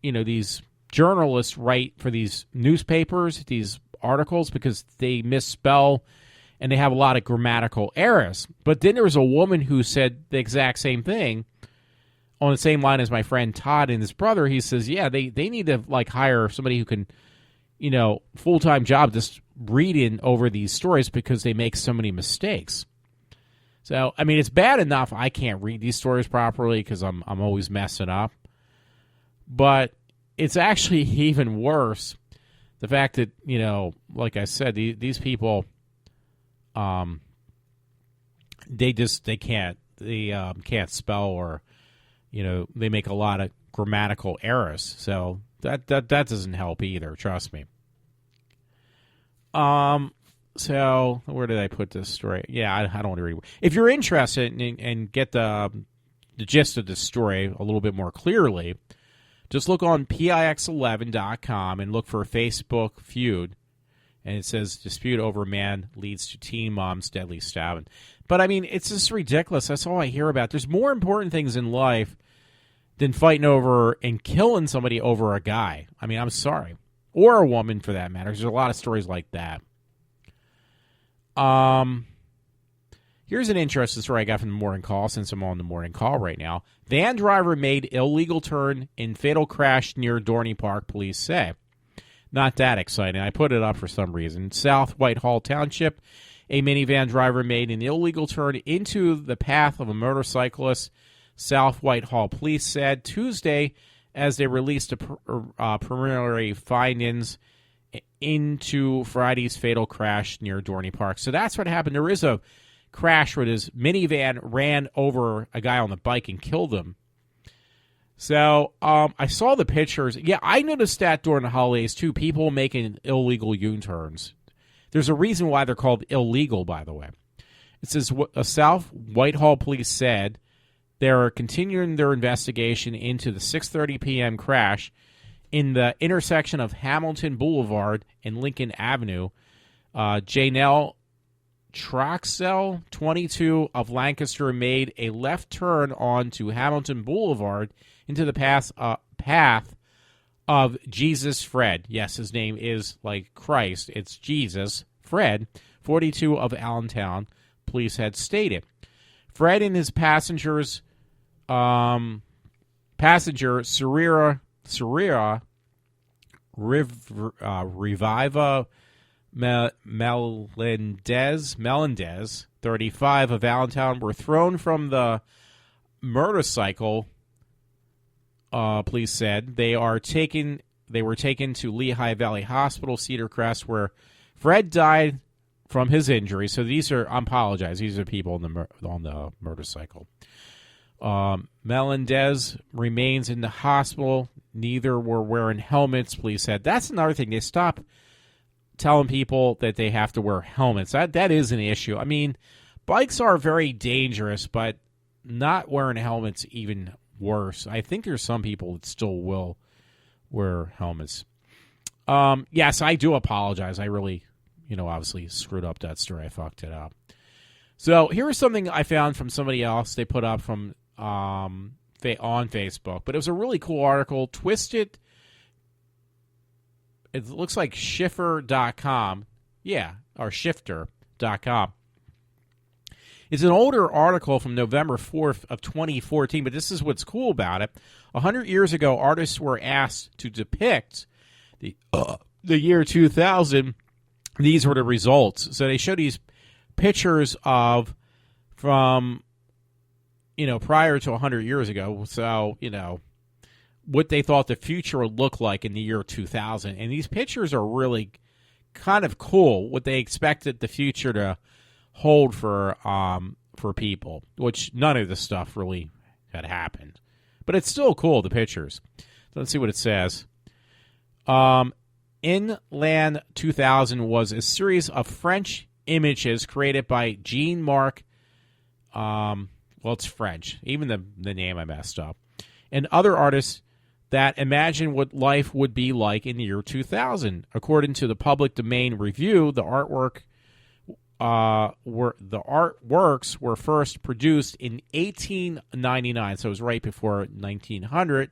these journalists write for these newspapers, these articles, because they misspell and they have a lot of grammatical errors. But then there was a woman who said the exact same thing on the same line as my friend Todd and his brother. He says, yeah, they need to hire somebody who can, full-time job just reading over these stories because they make so many mistakes. So, I mean, it's bad enough I can't read these stories properly because I'm always messing up. But it's actually even worse, the fact that, like I said, these people, they can't spell, or, they make a lot of grammatical errors. So that doesn't help either, trust me. So where did I put this story? Yeah, I don't want to read it. If you're interested and get the gist of this story a little bit more clearly, just look on pix11.com and look for a Facebook feud. And it says, dispute over man leads to teen mom's deadly stabbing. But, I mean, it's just ridiculous. That's all I hear about. There's more important things in life than fighting over and killing somebody over a guy. I mean, I'm sorry. Or a woman, for that matter. There's a lot of stories like that. Here's an interesting story I got from the morning call, since I'm on the morning call right now. Van driver made illegal turn in fatal crash near Dorney Park, police say. Not that exciting. I put it up for some reason. South Whitehall Township, a minivan driver made an illegal turn into the path of a motorcyclist, South Whitehall police said Tuesday as they released preliminary findings into Friday's fatal crash near Dorney Park. So that's what happened. There is a crash where this minivan ran over a guy on the bike and killed him. So I saw the pictures. Yeah, I noticed that during the holidays, too, people making illegal U-turns. There's a reason why they're called illegal, by the way. It says South Whitehall police said they're continuing their investigation into the 6:30 p.m. crash in the intersection of Hamilton Boulevard and Lincoln Avenue. Janelle Troxell, 22, of Lancaster, made a left turn onto Hamilton Boulevard into the path of Jesus Fred. Yes, his name is like Christ. It's Jesus Fred, 42, of Allentown, police had stated. Fred and his passenger Surira Reviva Melendez, 35, of Allentown, were thrown from the motorcycle. Police said they were taken to Lehigh Valley Hospital, Cedar Crest, where Fred died from his injuries. So these are, I apologize, these are people on the motorcycle. Melendez remains in the hospital. Neither were wearing helmets, police said. That's another thing. They stopped telling people that they have to wear helmets. That is an issue. I mean, bikes are very dangerous, but not wearing helmets even worse. I think there's some people that still will wear helmets. Yes, I do apologize. I really, obviously screwed up that story. I fucked it up. So here's something I found from somebody else. They put up from on Facebook, but it was a really cool article. Twisted. It looks like Shifter.com. Yeah, or Shifter.com. It's an older article from November 4th of 2014, but this is what's cool about it. 100 years ago, artists were asked to depict the year 2000. These were the results. So they show these pictures of from, prior to 100 years ago. So, what they thought the future would look like in the year 2000. And these pictures are really kind of cool, what they expected the future to hold for people, which none of this stuff really had happened. But it's still cool, the pictures. Let's see what it says. Inland 2000 was a series of French images created by Jean-Marc, it's French, even the name I messed up, and other artists that imagined what life would be like in the year 2000. According to the Public Domain Review, the artworks were first produced in 1899, so it was right before 1900,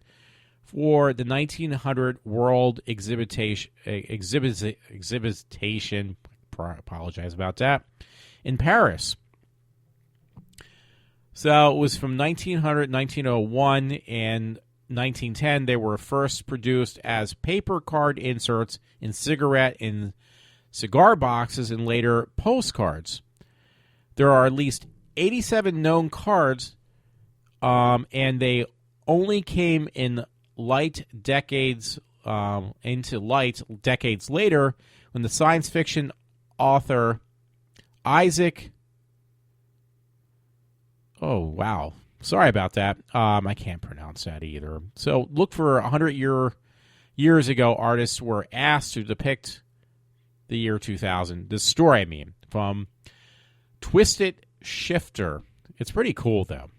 for the 1900 World Exhibition. Apologize about that. In Paris. So it was from 1900, 1901, and 1910. They were first produced as paper card inserts in cigarette and cigar boxes, and later postcards. There are at least 87 known cards, and they only came in light decades later, when the science fiction author Isaac. Oh, wow. Sorry about that. I can't pronounce that either. So look for 100 years ago, artists were asked to depict the year 2000. The story, I mean, from Twisted Shifter. It's pretty cool, though.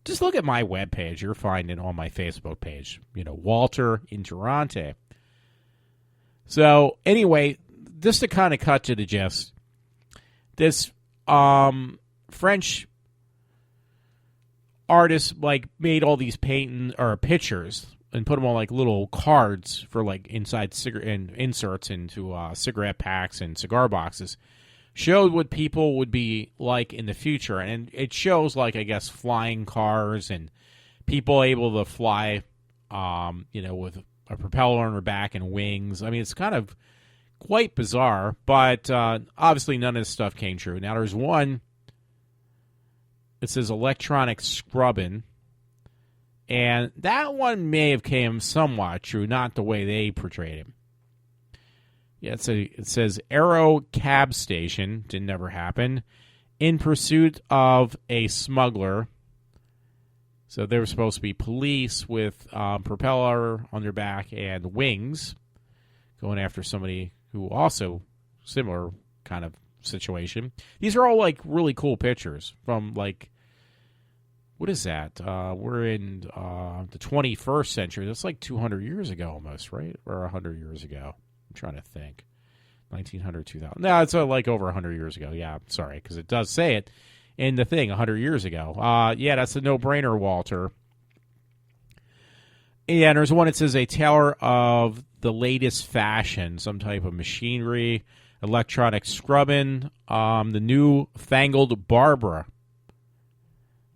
Just look at my webpage. You'll find it on my Facebook page. Walter in Toronto. So, anyway, just to kind of cut to the gist, this French artist made all these pictures and put them on little cards for inside and inserts into cigarette packs and cigar boxes. Showed what people would be like in the future, and it shows I guess flying cars and people able to fly, with a propeller on their back and wings. I mean, it's kind of quite bizarre, but obviously none of this stuff came true. Now there's one. It says electronic scrubbing, and that one may have came somewhat true, not the way they portrayed him. Yeah, it says Aero Cab Station. Didn't never happen. In pursuit of a smuggler. So they were supposed to be police with propeller on their back and wings, going after somebody who also similar kind of situation. These are all really cool pictures from what is that? We're in the 21st century. That's 200 years ago almost, right? Or 100 years ago. I'm trying to think. 1900, 2000. No, it's over 100 years ago. Yeah, sorry, because it does say it in the thing 100 years ago. Yeah, that's a no-brainer, Walter. And there's one that says a tailor of the latest fashion, some type of machinery, electronic scrubbing, the new fangled barber.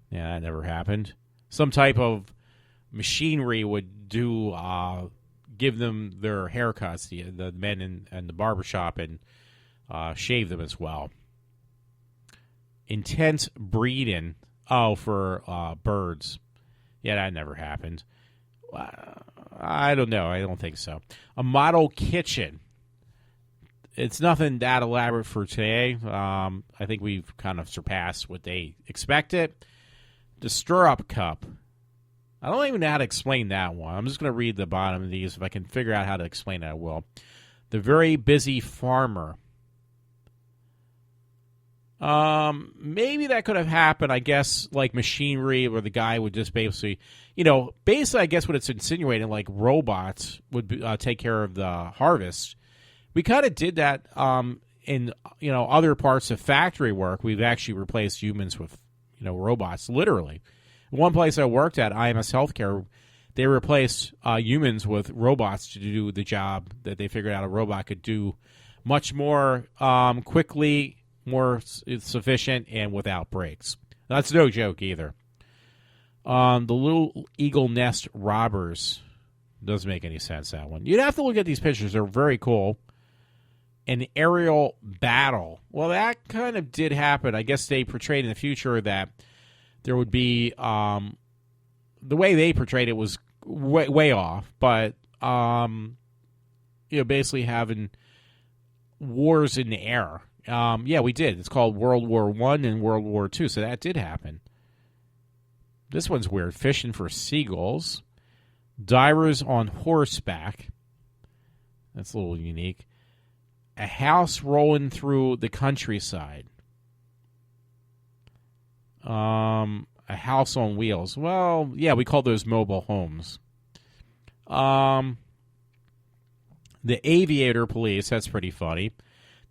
Yeah, that never happened. Some type of machinery would do... give them their haircuts, the men in the barbershop, and shave them as well. Intense breeding. Oh, for birds. Yeah, that never happened. I don't know. I don't think so. A model kitchen. It's nothing that elaborate for today. I think we've kind of surpassed what they expected. The stirrup cup. I don't even know how to explain that one. I'm just going to read the bottom of these. If I can figure out how to explain it, I will. The very busy farmer. Maybe that could have happened, I guess, machinery where the guy would just basically, I guess what it's insinuating, robots would take care of the harvest. We kind of did that in, other parts of factory work. We've actually replaced humans with, robots, literally. One place I worked at, IMS Healthcare, they replaced humans with robots to do the job that they figured out a robot could do much more quickly, more sufficient, and without breaks. That's no joke either. The Little Eagle Nest Robbers. Doesn't make any sense, that one. You'd have to look at these pictures. They're very cool. An aerial battle. Well, that kind of did happen. I guess they portrayed in the future that there would be, the way they portrayed it was way off, but, basically having wars in the air. Yeah, we did. It's called World War I and World War II, so that did happen. This one's weird. Fishing for seagulls. Divers on horseback. That's a little unique. A house rolling through the countryside. A house on wheels. Well, yeah, we call those mobile homes. The aviator police. That's pretty funny.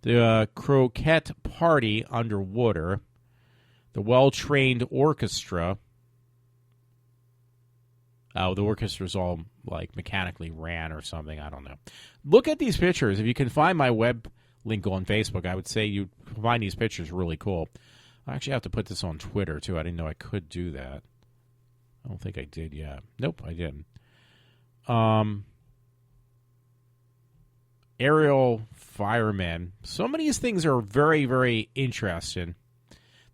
The croquette party underwater. The well-trained orchestra. Oh, the orchestra's all mechanically ran or something. I don't know. Look at these pictures. If you can find my web link on Facebook, I would say you find these pictures really cool. I actually have to put this on Twitter, too. I didn't know I could do that. I don't think I did yet. Nope, I didn't. Aerial firemen. Some of these things are very, very interesting.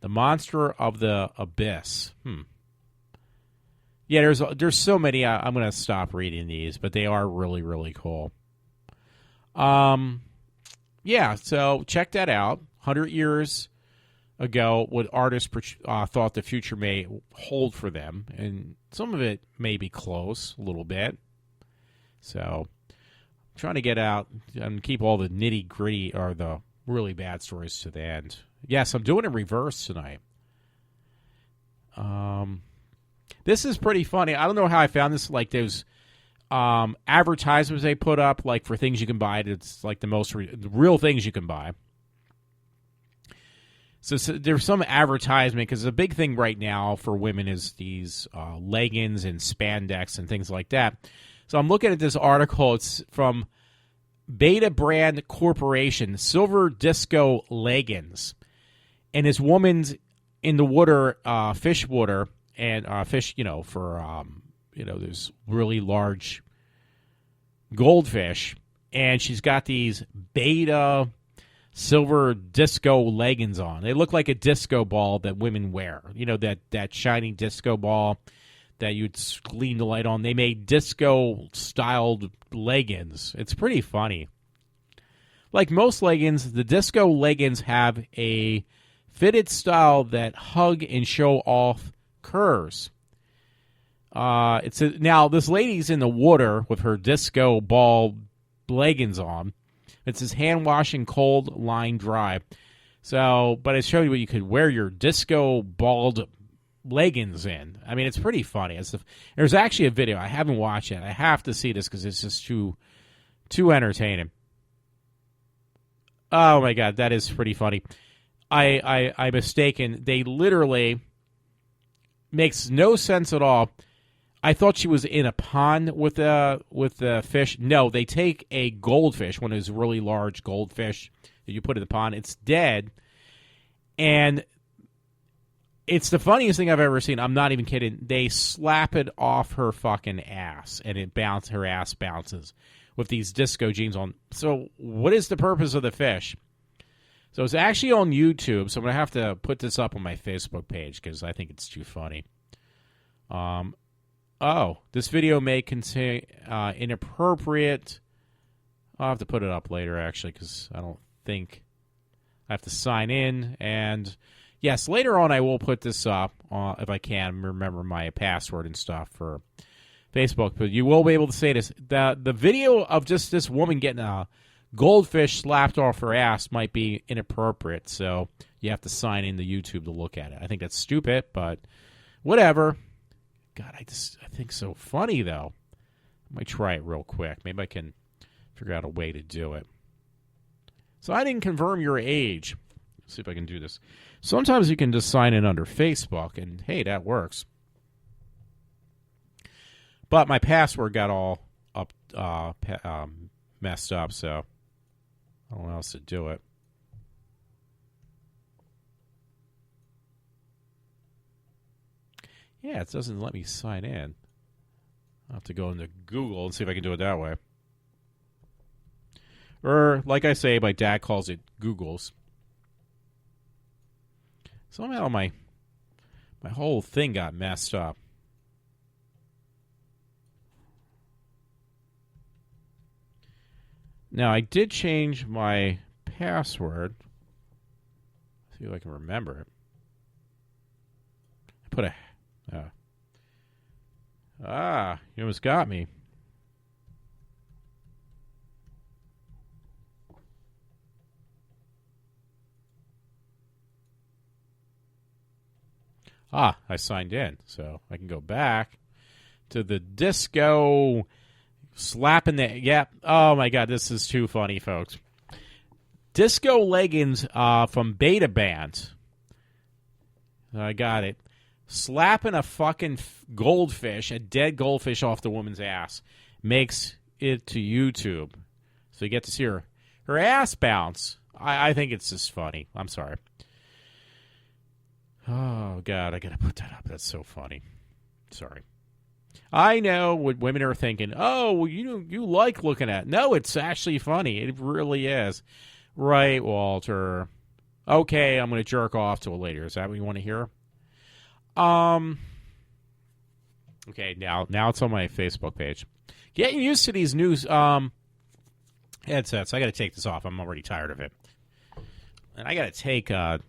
The Monster of the Abyss. Yeah, there's so many. I'm going to stop reading these, but they are really, really cool. Yeah, so check that out. 100 years ago, what artists thought the future may hold for them, and some of it may be close, a little bit. So trying to get out and keep all the nitty-gritty or the really bad stories to the end. Yes, I'm doing it in reverse tonight. This is pretty funny. I don't know how I found this. Like, those advertisements they put up, like, for things you can buy. It's like the most real things you can buy. So there's some advertisement, because the big thing right now for women is these leggings and spandex and things like that. So I'm looking at this article. It's from Beta Brand Corporation, Silver Disco Leggings. And this woman's in the water, fish water, and fish, for, there's really large goldfish. And she's got these Beta silver disco leggings on. They look like a disco ball that women wear. That shiny disco ball that you'd gleam the light on. They made disco-styled leggings. It's pretty funny. Like most leggings, the disco leggings have a fitted style that hug and show off curves. Now, this lady's in the water with her disco ball leggings on. It says hand wash and cold line dry. So, but it shows you what you could wear your disco balled leggings in. I mean, it's pretty funny. There's actually a video. I haven't watched it. I have to see this because it's just too entertaining. Oh my God, that is pretty funny. I'm mistaken. They literally makes no sense at all. I thought she was in a pond with the fish. No, they take a goldfish, one of those really large goldfish that you put in the pond. It's dead, and it's the funniest thing I've ever seen. I'm not even kidding. They slap it off her fucking ass, and her ass bounces with these disco jeans on. So what is the purpose of the fish? So it's actually on YouTube, so I'm going to have to put this up on my Facebook page because I think it's too funny. This video may contain inappropriate... I'll have to put it up later, actually, because I don't think I have to sign in. And, yes, later on I will put this up, if I can remember my password and stuff for Facebook. But you will be able to say this. The video of just this woman getting a goldfish slapped off her ass might be inappropriate, so you have to sign in to YouTube to look at it. I think that's stupid, but whatever. God, I think so funny, though. I might try it real quick. Maybe I can figure out a way to do it. So I didn't confirm your age. Let's see if I can do this. Sometimes you can just sign in under Facebook, and hey, that works. But my password got all up, messed up, so I don't know how else to do it. Yeah, it doesn't let me sign in. I'll have to go into Google and see if I can do it that way. Or, like I say, my dad calls it Googles. Somehow my whole thing got messed up. Now, I did change my password. See if I can remember it. I put a... you almost got me. I signed in, so I can go back to the disco slapping the... Yep. Oh, my God, this is too funny, folks. Disco leggings from Beta Band. I got it. Slapping a fucking goldfish, a dead goldfish off the woman's ass, makes it to YouTube. So you get to see her ass bounce. I think it's just funny. I'm sorry. Oh, God, I got to put that up. That's so funny. Sorry. I know what women are thinking. Oh, well, you like looking at it. No, it's actually funny. It really is. Right, Walter. Okay, I'm going to jerk off to it later. Is that what you want to hear? Okay, now it's on my Facebook page. Getting used to these new headsets. I got to take this off. I'm already tired of it. And I got to take a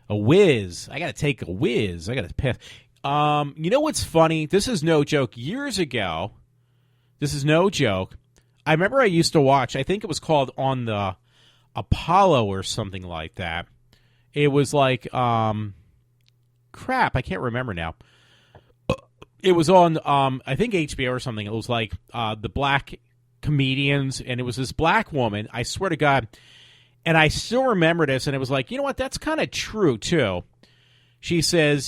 whiz. I got to pass. You know what's funny? This is no joke. Years ago, this is no joke. I remember I used to watch, I think it was called On the Apollo or something like that. It was like, crap, I can't remember now. It was on, I think HBO or something. It was like the black comedians, and it was this black woman, I swear to God, and I still remember this, and it was like, you know what, that's kind of true, too. She said,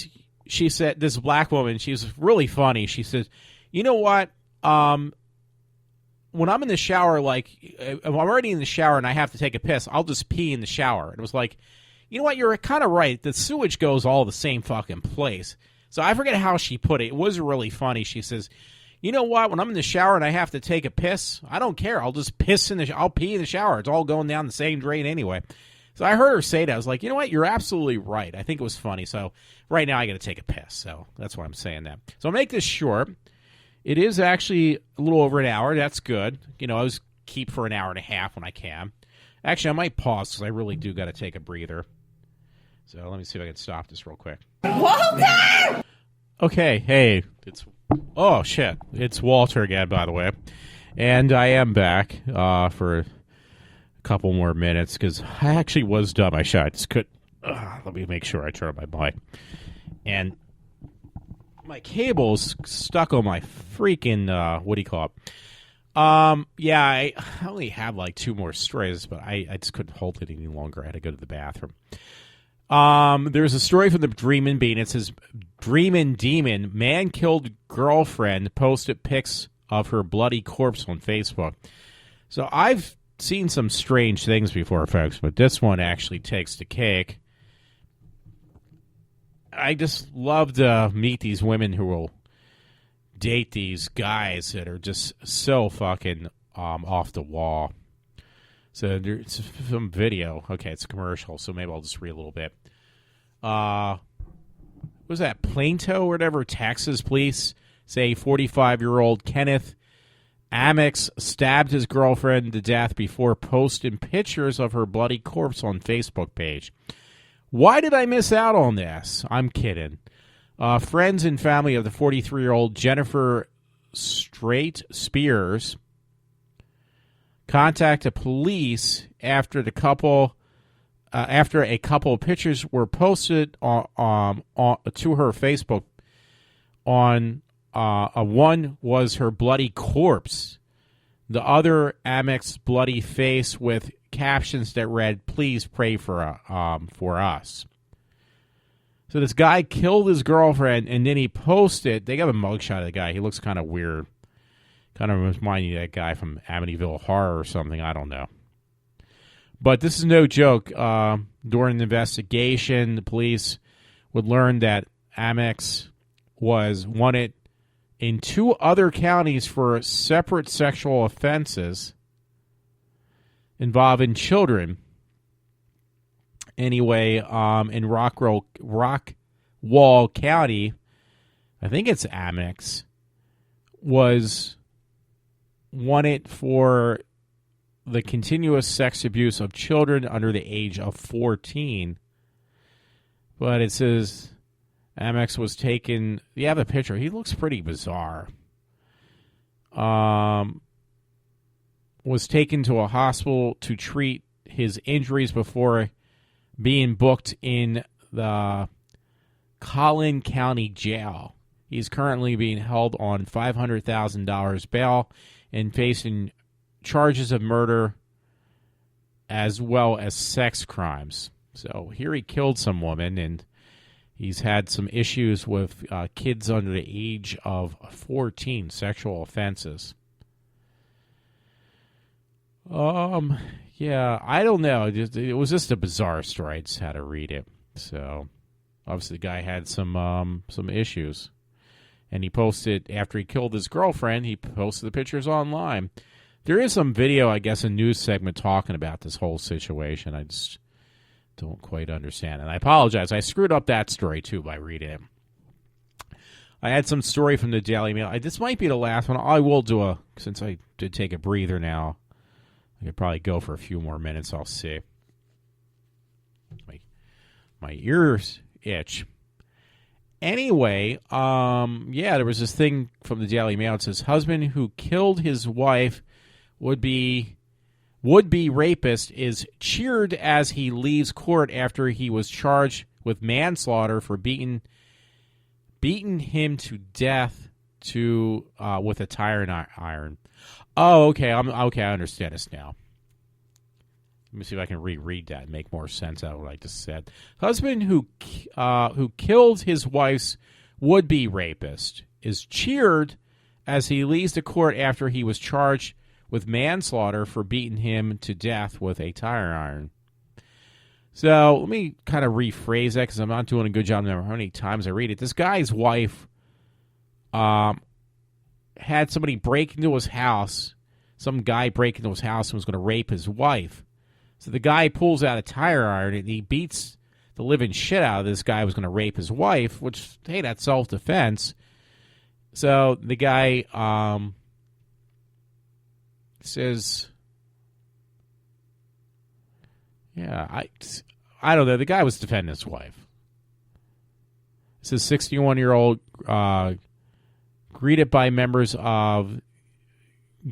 this black woman, she was really funny. She says, you know what, when I'm in the shower, like, if I'm already in the shower and I have to take a piss, I'll just pee in the shower. And it was like, you know what, you're kind of right. The sewage goes all the same fucking place. So I forget how she put it. It was really funny. She says, you know what, when I'm in the shower and I have to take a piss, I don't care. I'll just I'll pee in the shower. It's all going down the same drain anyway. So I heard her say that. I was like, you know what, you're absolutely right. I think it was funny. So right now I got to take a piss. So that's why I'm saying that. So I'll make this short. It is actually a little over an hour. That's good. You know, I always keep for an hour and a half when I can. Actually, I might pause because I really do got to take a breather. So let me see if I can stop this real quick. Walter! Okay, hey, oh shit, it's Walter again, by the way. And I am back for a couple more minutes because I actually was dumb. I just couldn't. Let me make sure I turn on my mic. And my cable's stuck on my freaking, what do you call it? Yeah, I only have like 2 more stories, but I just couldn't hold it any longer. I had to go to the bathroom. There's a story from the Dreamin' Bean. It says, Dreamin' Demon, man killed girlfriend, posted pics of her bloody corpse on Facebook. So I've seen some strange things before, folks, but this one actually takes the cake. I just love to meet these women who will date these guys that are just so fucking off the wall. So there's some video. Okay, it's a commercial, so maybe I'll just read a little bit. What was that? Plainto or whatever, Texas police say 45-year-old Kenneth Amex stabbed his girlfriend to death before posting pictures of her bloody corpse on Facebook page. Why did I miss out on this? I'm kidding. Friends and family of the 43-year-old Jennifer Straight Spears contacted police after a couple of pictures were posted on to her Facebook. One was her bloody corpse, the other Amex's bloody face with captions that read, "Please pray for us." So this guy killed his girlfriend, and then he posted. They got a mugshot of the guy. He looks kind of weird. Kind of reminds me of that guy from Amityville Horror or something. I don't know. But this is no joke. During the investigation, the police would learn that Amex was wanted in 2 other counties for separate sexual offenses involving children. Anyway, in Rockwall County, I think it's Amex, was wanted for the continuous sex abuse of children under the age of 14. But it says Amex was taken. You have a picture. He looks pretty bizarre. Was taken to a hospital to treat his injuries before being booked in the Collin County Jail. He's currently being held on $500,000 bail and facing charges of murder as well as sex crimes. So here he killed some woman, and he's had some issues with kids under the age of 14, sexual offenses. Yeah, I don't know. It was just a bizarre story. I just had to read it. So obviously the guy had some issues. And he posted, after he killed his girlfriend, he posted the pictures online. There is some video, I guess, a news segment talking about this whole situation. I just don't quite understand. And I apologize. I screwed up that story, too, by reading it. I had some story from the Daily Mail. This might be the last one. I will do since I did take a breather now, I could probably go for a few more minutes. I'll see. My ears itch. Anyway, there was this thing from the Daily Mail. It says, husband who killed his wife would-be rapist is cheered as he leaves court after he was charged with manslaughter for beating him to death with a tire iron. Oh, okay. I understand this now. Let me see if I can reread that and make more sense out of what I just said. Husband who killed his wife's would-be rapist is cheered as he leaves the court after he was charged with manslaughter for beating him to death with a tire iron. So let me kind of rephrase that because I'm not doing a good job remembering how many times I read it. This guy's wife had somebody break into his house. Some guy break into his house and was going to rape his wife. So the guy pulls out a tire iron and he beats the living shit out of this guy who was going to rape his wife, which, hey, that's self-defense. So the guy says, yeah, I don't know. The guy was defending his wife. This is 61-year-old greeted by members of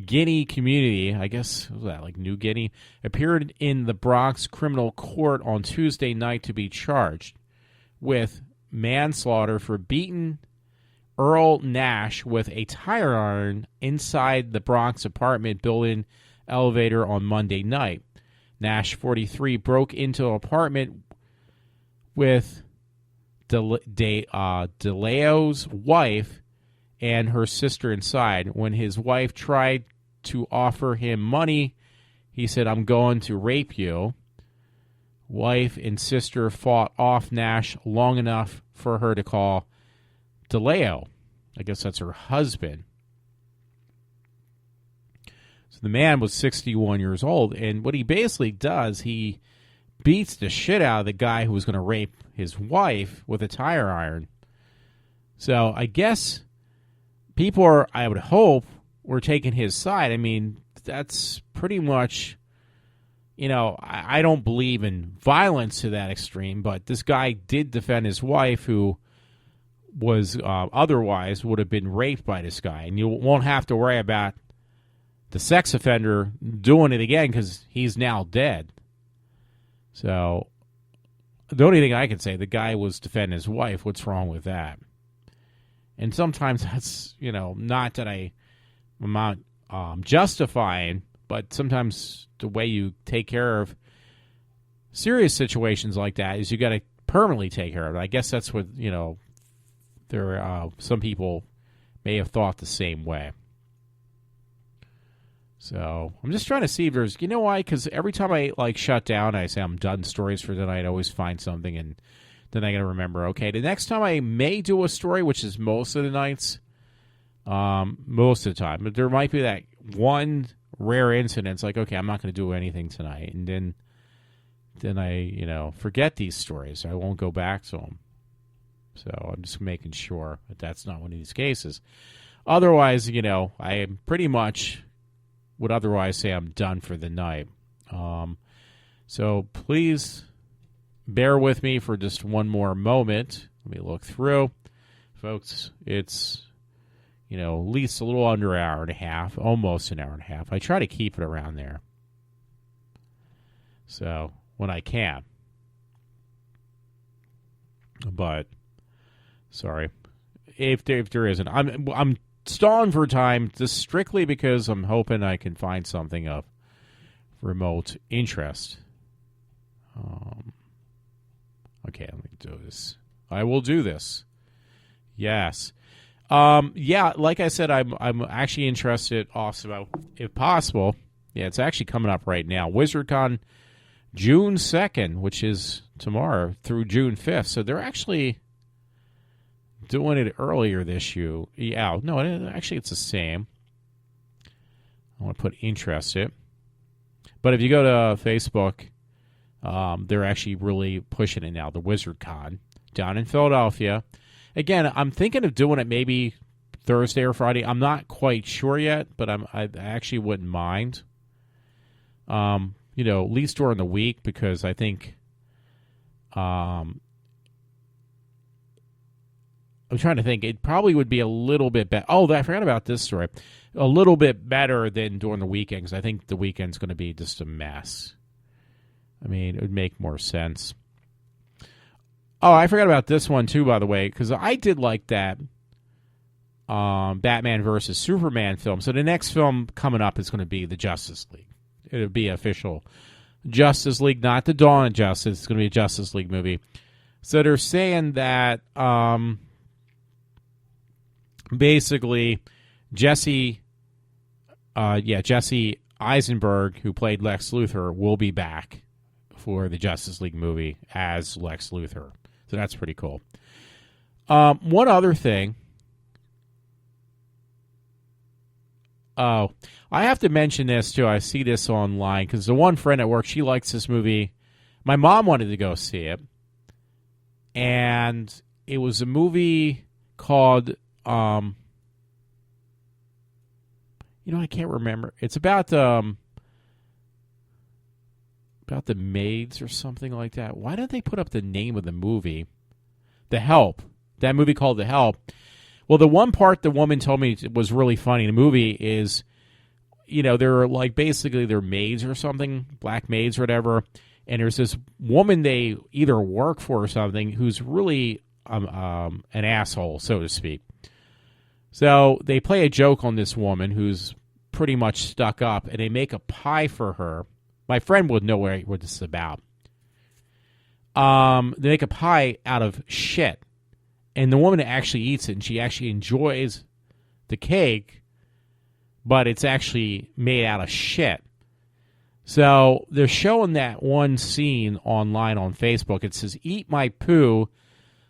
Guinea community, I guess, what was that, like New Guinea, appeared in the Bronx criminal court on Tuesday night to be charged with manslaughter for beating Earl Nash with a tire iron inside the Bronx apartment building elevator on Monday night. Nash, 43, broke into an apartment with DeLeo's wife and her sister inside. When his wife tried to offer him money, he said, "I'm going to rape you." Wife and sister fought off Nash long enough for her to call DeLeo. I guess that's her husband. So the man was 61 years old, and what he basically does, he beats the shit out of the guy who was going to rape his wife with a tire iron. So I guess people are, I would hope, were taking his side. I mean, that's pretty much, you know, I don't believe in violence to that extreme, but this guy did defend his wife who was otherwise would have been raped by this guy. And you won't have to worry about the sex offender doing it again because he's now dead. So the only thing I can say, the guy was defending his wife. What's wrong with that? And sometimes that's, you know, not that I'm not justifying, but sometimes the way you take care of serious situations like that is you got to permanently take care of it. I guess that's what, you know, there some people may have thought the same way. So I'm just trying to see if there's, you know why? Because every time I like shut down, I say I'm done stories for the night. I always find something, and then I got to remember, okay, the next time I may do a story, which is most of the nights, most of the time, but there might be that one rare incident. It's like, okay, I'm not going to do anything tonight, and then I, you know, forget these stories. I won't go back to them. So I'm just making sure that that's not one of these cases. Otherwise, you know, I am pretty much would otherwise say I'm done for the night. So please bear with me for just one more moment. Let me look through. Folks, it's, you know, at least a little under an hour and a half, almost an hour and a half. I try to keep it around there. So, when I can. But, sorry. If there isn't. I'm stalling for time just strictly because I'm hoping I can find something of remote interest. Okay, let me do this. I will do this. Yes. Yeah, like I said, I'm actually interested also, if possible. Yeah, it's actually coming up right now. WizardCon June 2nd, which is tomorrow, through June 5th. So they're actually doing it earlier this year. Yeah, no, actually it's the same. I want to put interested. But if you go to Facebook, they're actually really pushing it now, the WizardCon down in Philadelphia. Again, I'm thinking of doing it maybe Thursday or Friday. I'm not quite sure yet, but I actually wouldn't mind. You know, at least during the week, because I think I'm trying to think. It probably would be a little bit better. Oh, I forgot about this story. A little bit better than during the weekend, because I think the weekend's going to be just a mess. I mean, it would make more sense. Oh, I forgot about this one, too, by the way, because I did like that Batman versus Superman film. So the next film coming up is going to be the Justice League. It'll be official Justice League, not the Dawn of Justice. It's going to be a Justice League movie. So they're saying that basically Jesse Eisenberg, who played Lex Luthor, will be back for the Justice League movie as Lex Luthor. So that's pretty cool. One other thing. Oh, I have to mention this, too. I see this online because the one friend at work, she likes this movie. My mom wanted to go see it. And it was a movie called, I can't remember. It's about the maids or something like that. Why didn't they put up the name of the movie? The Help. That movie called The Help. Well, the one part the woman told me was really funny in the movie is, they're like basically they're maids or something, black maids or whatever. And there's this woman they either work for or something who's really an asshole, so to speak. So they play a joke on this woman who's pretty much stuck up, and they make a pie for her. My friend would know what this is about. They make a pie out of shit. And the woman actually eats it, and she actually enjoys the cake, but it's actually made out of shit. So they're showing that one scene online on Facebook. It says, Eat My Poo,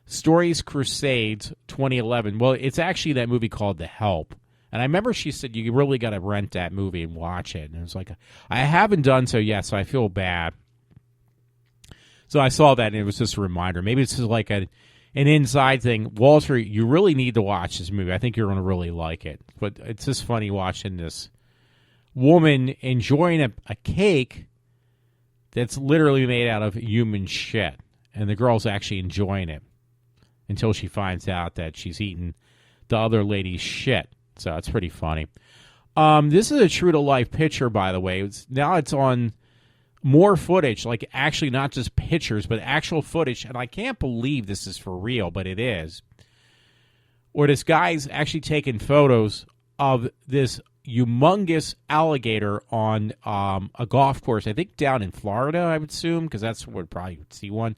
Stories Crusades 2011. Well, it's actually that movie called The Help. And I remember she said, you really got to rent that movie and watch it. And it was like, I haven't done so yet, so I feel bad. So I saw that, and it was just a reminder. Maybe it's just like an inside thing. Walter, you really need to watch this movie. I think you're going to really like it. But it's just funny watching this woman enjoying a cake that's literally made out of human shit. And the girl's actually enjoying it until she finds out that she's eating the other lady's shit. So it's pretty funny. This is a true-to-life picture, by the way. Now it's on more footage, like actually not just pictures, but actual footage. And I can't believe this is for real, but it is. Where this guy's actually taking photos of this humongous alligator on a golf course, I think down in Florida, I would assume, because that's where probably would see one.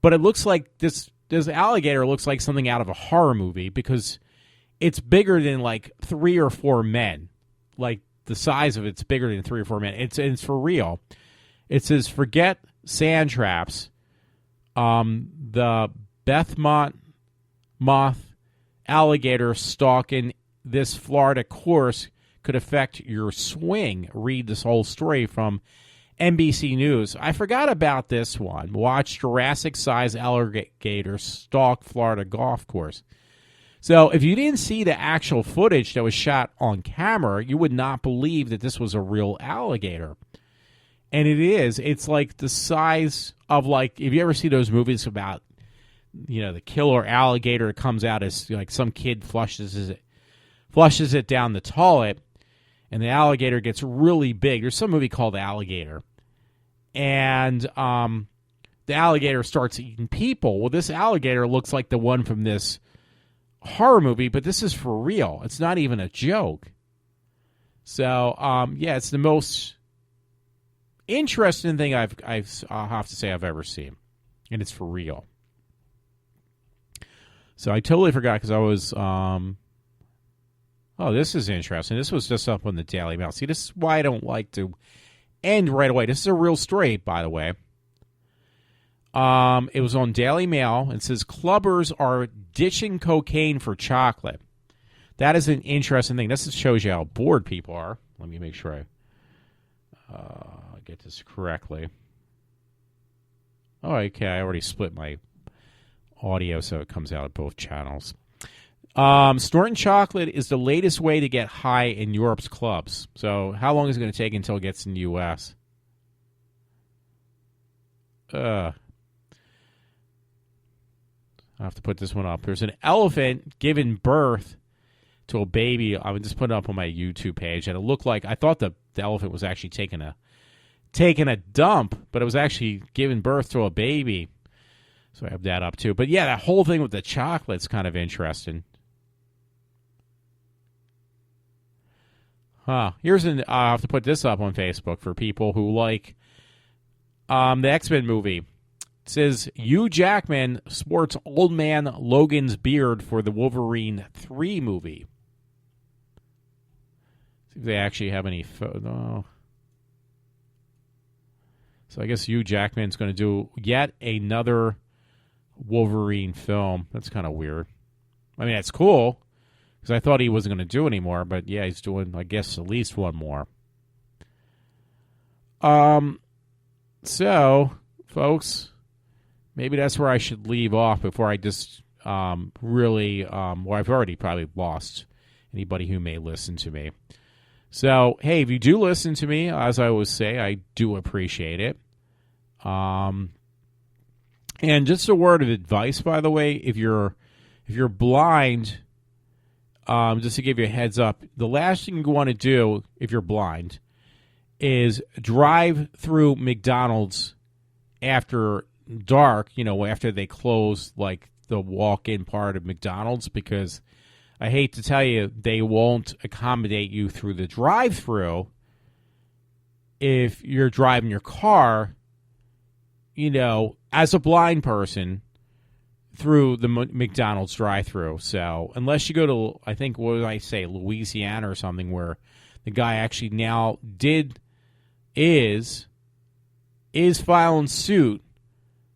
But it looks like this alligator looks like something out of a horror movie because it's bigger than like 3 or 4 men. Like the size of it's bigger than 3 or 4 men. It's for real. It says, forget sand traps. The Bethmont moth alligator stalking this Florida course could affect your swing. Read this whole story from NBC News. I forgot about this one. Watch Jurassic-sized alligator stalk Florida golf course. So if you didn't see the actual footage that was shot on camera, you would not believe that this was a real alligator. And it is. It's like the size of, like, if you ever see those movies about, the killer alligator that comes out as, like, some kid flushes it down the toilet, and the alligator gets really big. There's some movie called Alligator. And the alligator starts eating people. Well, this alligator looks like the one from this horror movie, but this is for real. It's not even a joke. So, it's the most interesting thing I'll have to say I've ever seen, and it's for real. So I totally forgot because I was this is interesting. This was just up on the Daily Mail. See, this is why I don't like to end right away. This is a real story, by the way. It was on Daily Mail. It says clubbers are ditching cocaine for chocolate. That is an interesting thing. This shows you how bored people are. Let me make sure I get this correctly. Oh, okay. I already split my audio so it comes out of both channels. Snorting chocolate is the latest way to get high in Europe's clubs. So how long is it going to take until it gets in the U.S.? I have to put this one up. There's an elephant giving birth to a baby. I would just put it up on my YouTube page, and it looked like I thought the elephant was actually taking a dump, but it was actually giving birth to a baby. So I have that up too. But yeah, that whole thing with the chocolate's kind of interesting. Here's I have to put this up on Facebook for people who like the X-Men movie. It says, Hugh Jackman sports old man Logan's beard for the Wolverine 3 movie. See if they actually have any photo. So I guess Hugh Jackman's going to do yet another Wolverine film. That's kind of weird. I mean, that's cool, because I thought he wasn't going to do any more, but yeah, he's doing, I guess, at least one more. So, folks, maybe that's where I should leave off before I just really, well, I've already probably lost anybody who may listen to me. So, hey, if you do listen to me, as I always say, I do appreciate it. And just a word of advice, by the way, if you're blind, just to give you a heads up, the last thing you want to do if you're blind is drive through McDonald's after dark, after they close like the walk-in part of McDonald's, because I hate to tell you, they won't accommodate you through the drive-through if you're driving your car, as a blind person through the McDonald's drive-through. So unless you go to, I think, what did I say, Louisiana or something, where the guy actually now is filing suit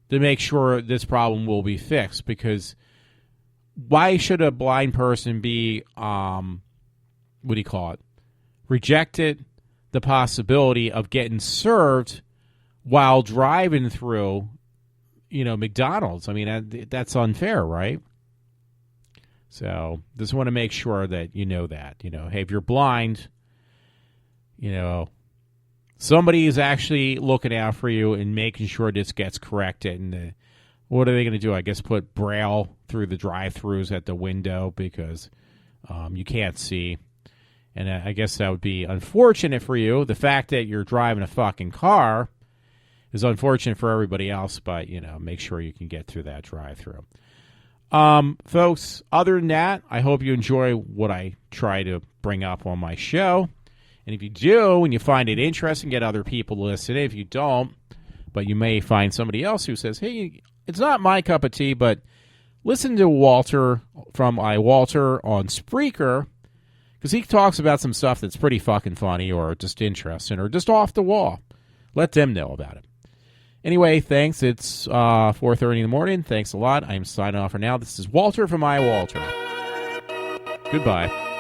to make sure this problem will be fixed, because why should a blind person be, rejected the possibility of getting served while driving through, McDonald's? I mean, that's unfair, right? So just want to make sure that you know that, hey, if you're blind, somebody is actually looking out for you and making sure this gets corrected. And what are they going to do? I guess put Braille through the drive-thrus at the window because you can't see. And I guess that would be unfortunate for you. The fact that you're driving a fucking car is unfortunate for everybody else, but, make sure you can get through that drive-thru. Folks, other than that, I hope you enjoy what I try to bring up on my show. And if you do, and you find it interesting, get other people to listen. If you don't, but you may find somebody else who says, hey, it's not my cup of tea, but listen to Walter from iWalter on Spreaker, because he talks about some stuff that's pretty fucking funny or just interesting or just off the wall. Let them know about it. Anyway, thanks. It's 4:30 in the morning. Thanks a lot. I'm signing off for now. This is Walter from iWalter. Goodbye.